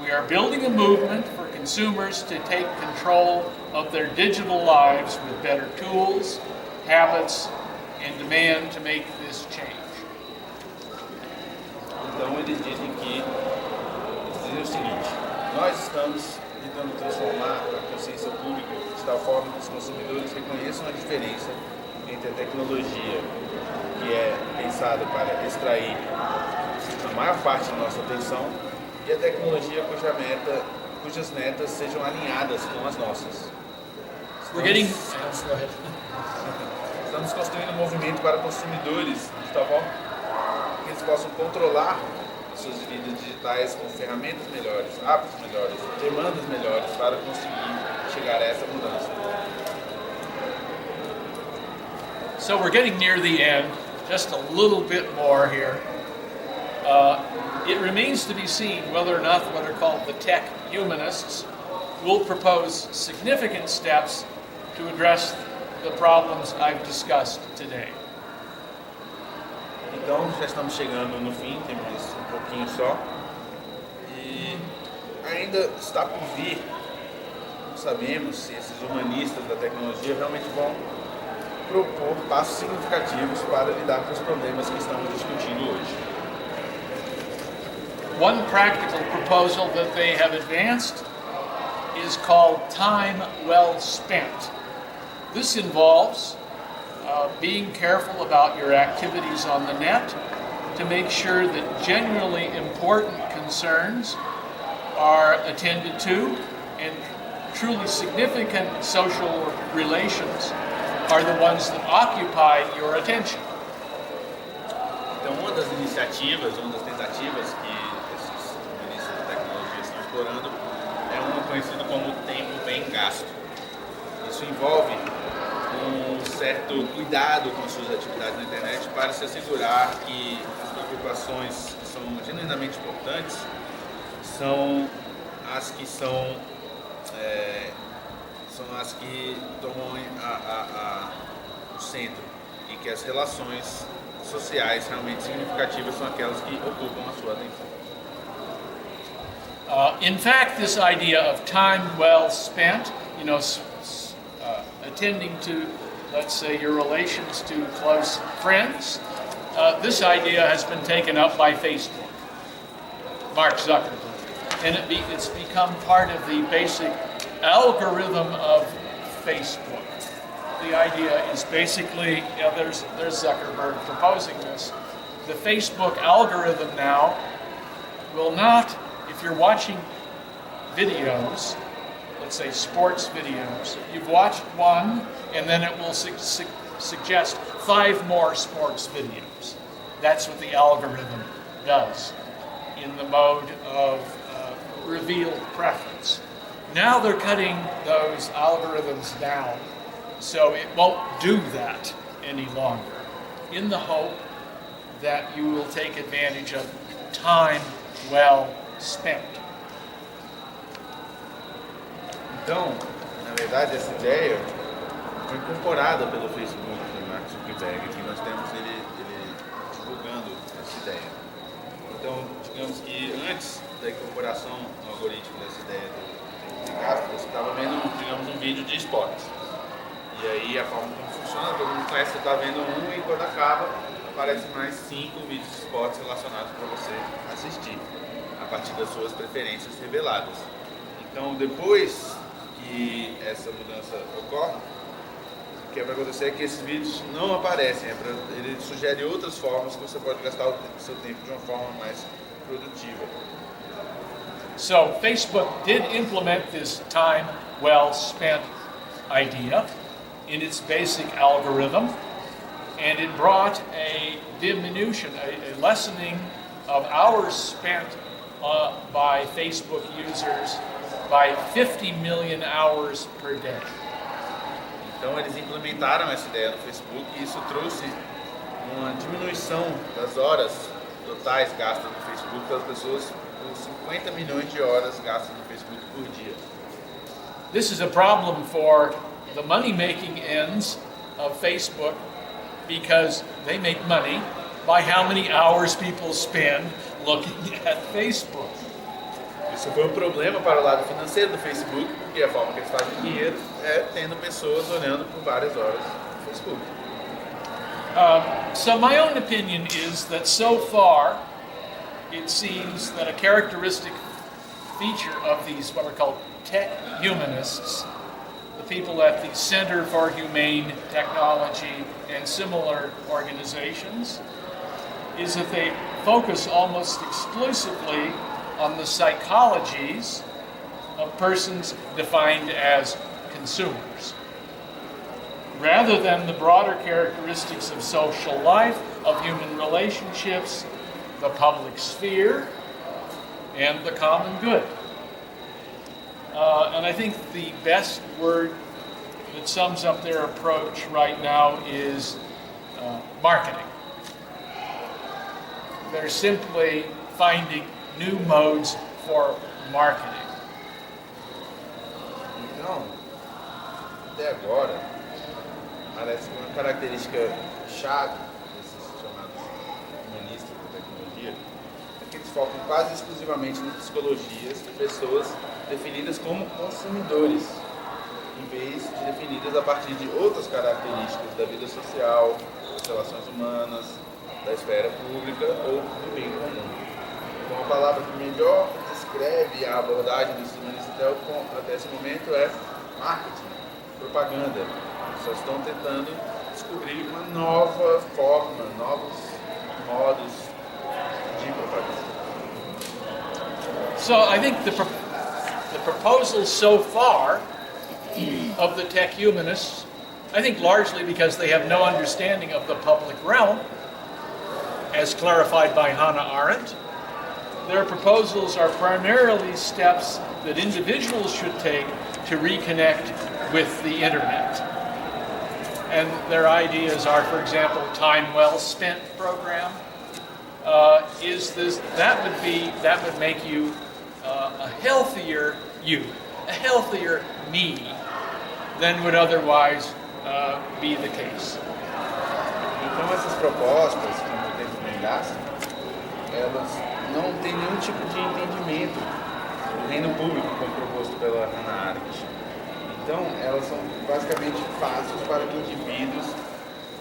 We are building a movement for consumers to take control of their digital lives with better tools, habits, and demand to make this change. Então eles dizem o seguinte: nós estamos tentando transformar a consciência pública de tal forma que os consumidores reconheçam a diferença entre a tecnologia que é pensada para extrair a maior parte da nossa atenção e a tecnologia cujas metas sejam alinhadas com as nossas. Estamos construindo um movimento para consumidores de tal forma que eles possam controlar suas vidas digitais com ferramentas melhores, hábitos melhores, demandas melhores para conseguir chegar a essa mudança. So we're getting near the end, just a little bit more here. It remains to be seen whether or not what are called the tech humanists will propose significant steps to address the problems I've discussed today. Então já estamos chegando no fim, tem mais um pouquinho só. E ainda está por vir. Não sabemos se esses humanistas da tecnologia realmente vão propor passos significativos para lidar com os problemas que estamos discutindo hoje. One practical proposal that they have advanced is called time well spent. This involves being careful about your activities on the net to make sure that genuinely important concerns are attended to and truly significant social relations are the ones that occupy your attention. Então, uma das iniciativas, uma das tentativas que esses ministros da tecnologia estão explorando é uma conhecida como tempo bem gasto. Isso envolve um certo cuidado com as suas atividades na internet para se assegurar que as preocupações que são genuinamente importantes são as que tomam o centro e que as relações sociais realmente significativas são aquelas que ocupam a sua atenção. In fact, this idea of time well spent, attending to, let's say, your relations to close friends, this idea has been taken up by Facebook, Mark Zuckerberg, and it's become part of the basic algorithm of Facebook. The idea is basically, there's Zuckerberg proposing this. The Facebook algorithm now will not, if you're watching videos, let's say sports videos, you've watched one and then it will suggest 5 more sports videos. That's what the algorithm does in the mode of revealed preference. Now they're cutting those algorithms down so it won't do that any longer, in the hope that you will take advantage of time well spent. Então, na verdade, essa ideia foi incorporada pelo Facebook do Mark Zuckerberg, que nós temos ele divulgando essa ideia. Então, digamos que antes da incorporação no algoritmo dessa ideia de gasto, você estava vendo, digamos, um vídeo de esportes. E aí a forma como funciona, todo mundo conhece, você está vendo um e quando acaba, aparecem mais 5 vídeos de esportes relacionados para você assistir, a partir das suas preferências reveladas. Então, depois que essa mudança ocorre, o que vai acontecer é que esses vídeos não aparecem, ele sugere outras formas que você pode gastar o seu tempo de uma forma mais produtiva. So Facebook did implement this time well spent idea in its basic algorithm, and it brought a diminution, a lessening of hours spent by Facebook users by 50 million hours per day. Então eles implementaram essa ideia no Facebook e isso trouxe uma diminuição das horas totais gastas no Facebook pelas pessoas, por 50 milhões de horas gastas no Facebook por dia. This is a problem for the money-making ends of Facebook because they make money by how many hours people spend looking at Facebook. Isso foi um problema para o lado financeiro do Facebook, porque a forma que eles fazem dinheiro é tendo pessoas olhando por várias horas no Facebook. So my own opinion is that so far, it seems that a characteristic feature of these, what are called tech humanists, the people at the Center for Humane Technology and similar organizations, is that they focus almost exclusively on the psychologies of persons defined as consumers, rather than the broader characteristics of social life, of human relationships, the public sphere, and the common good. And I think the best word that sums up their approach right now is marketing. They're simply finding new modes for marketing. Então, até agora, parece que uma característica chave desses chamados humanistas da tecnologia é que eles focam quase exclusivamente em psicologias de pessoas definidas como consumidores, em vez de definidas a partir de outras características da vida social, das relações humanas, da esfera pública ou do bem comum. Então, a palavra que melhor descreve a abordagem dos humanistas até esse momento é marketing, propaganda. Eles só estão tentando descobrir uma nova forma, novos modos de propaganda. So I think the proposals so far of the tech humanists, I think largely because they have no understanding of the public realm, as clarified by Hannah Arendt, their proposals are primarily steps that individuals should take to reconnect with the internet. And their ideas are, for example, time well spent program. That would make you a healthier you, a healthier me than would otherwise be the case. Então essas propostas que o tempo gasta, elas não têm nenhum tipo de entendimento do reino público, como proposto pela Hannah Arendt. Então elas são basicamente fáceis para que indivíduos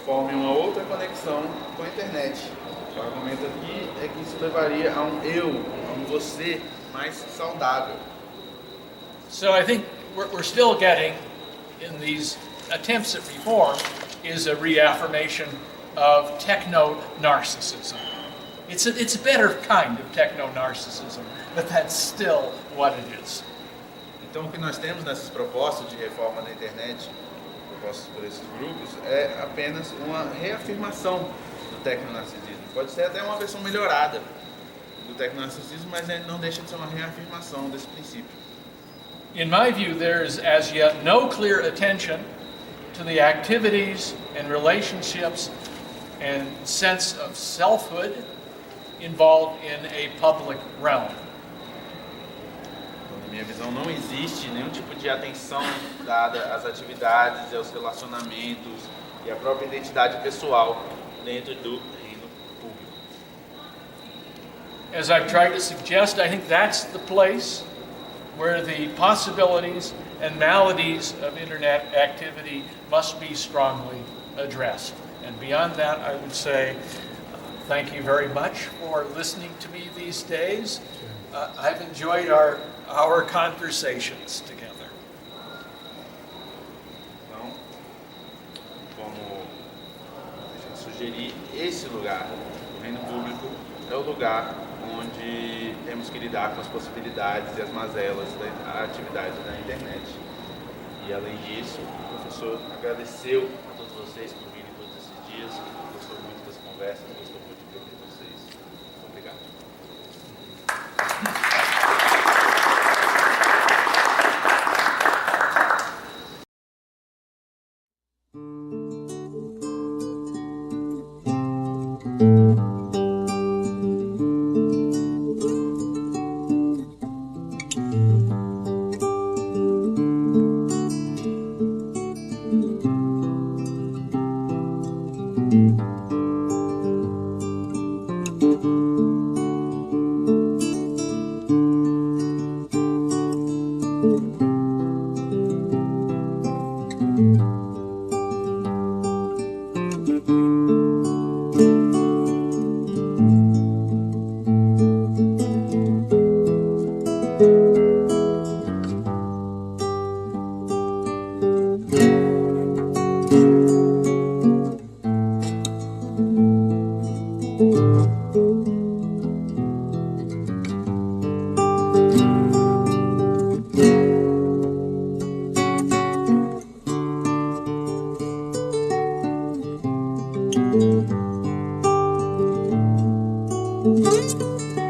formem uma outra conexão com a internet. O argumento aqui é que isso levaria a um eu, a um você mais saudável. So I think we're still getting, in these attempts at reform, is a reaffirmation of techno-narcissism. It's a better kind of techno-narcissism, but that's still what it is. Então o que nós temos nessas propostas de reforma da internet, propostas por esses grupos, é apenas uma reafirmação do tecno-narcisismo. Pode ser até uma versão melhorada do tecno-narcisismo, mas não deixa de ser uma reafirmação desse princípio. In my view, there is as yet no clear attention to the activities and relationships and sense of selfhood involved in a public realm. Então, na minha visão, não existe nenhum tipo de atenção dada às atividades e aos relacionamentos e à própria identidade pessoal dentro do reino público. As I've tried to suggest, I think that's the place where the possibilities and maladies of internet activity must be strongly addressed. And beyond that, I would say thank you very much for listening to me these days. I've enjoyed our conversations together. Então, como a gente sugerir, esse lugar, o reino público, é o lugar onde temos que lidar com as possibilidades e as mazelas da atividade da internet. E além disso, o professor agradeceu a todos vocês por virem todos esses dias, gostou muito das conversas, gostou muito de ouvir vocês. Sim.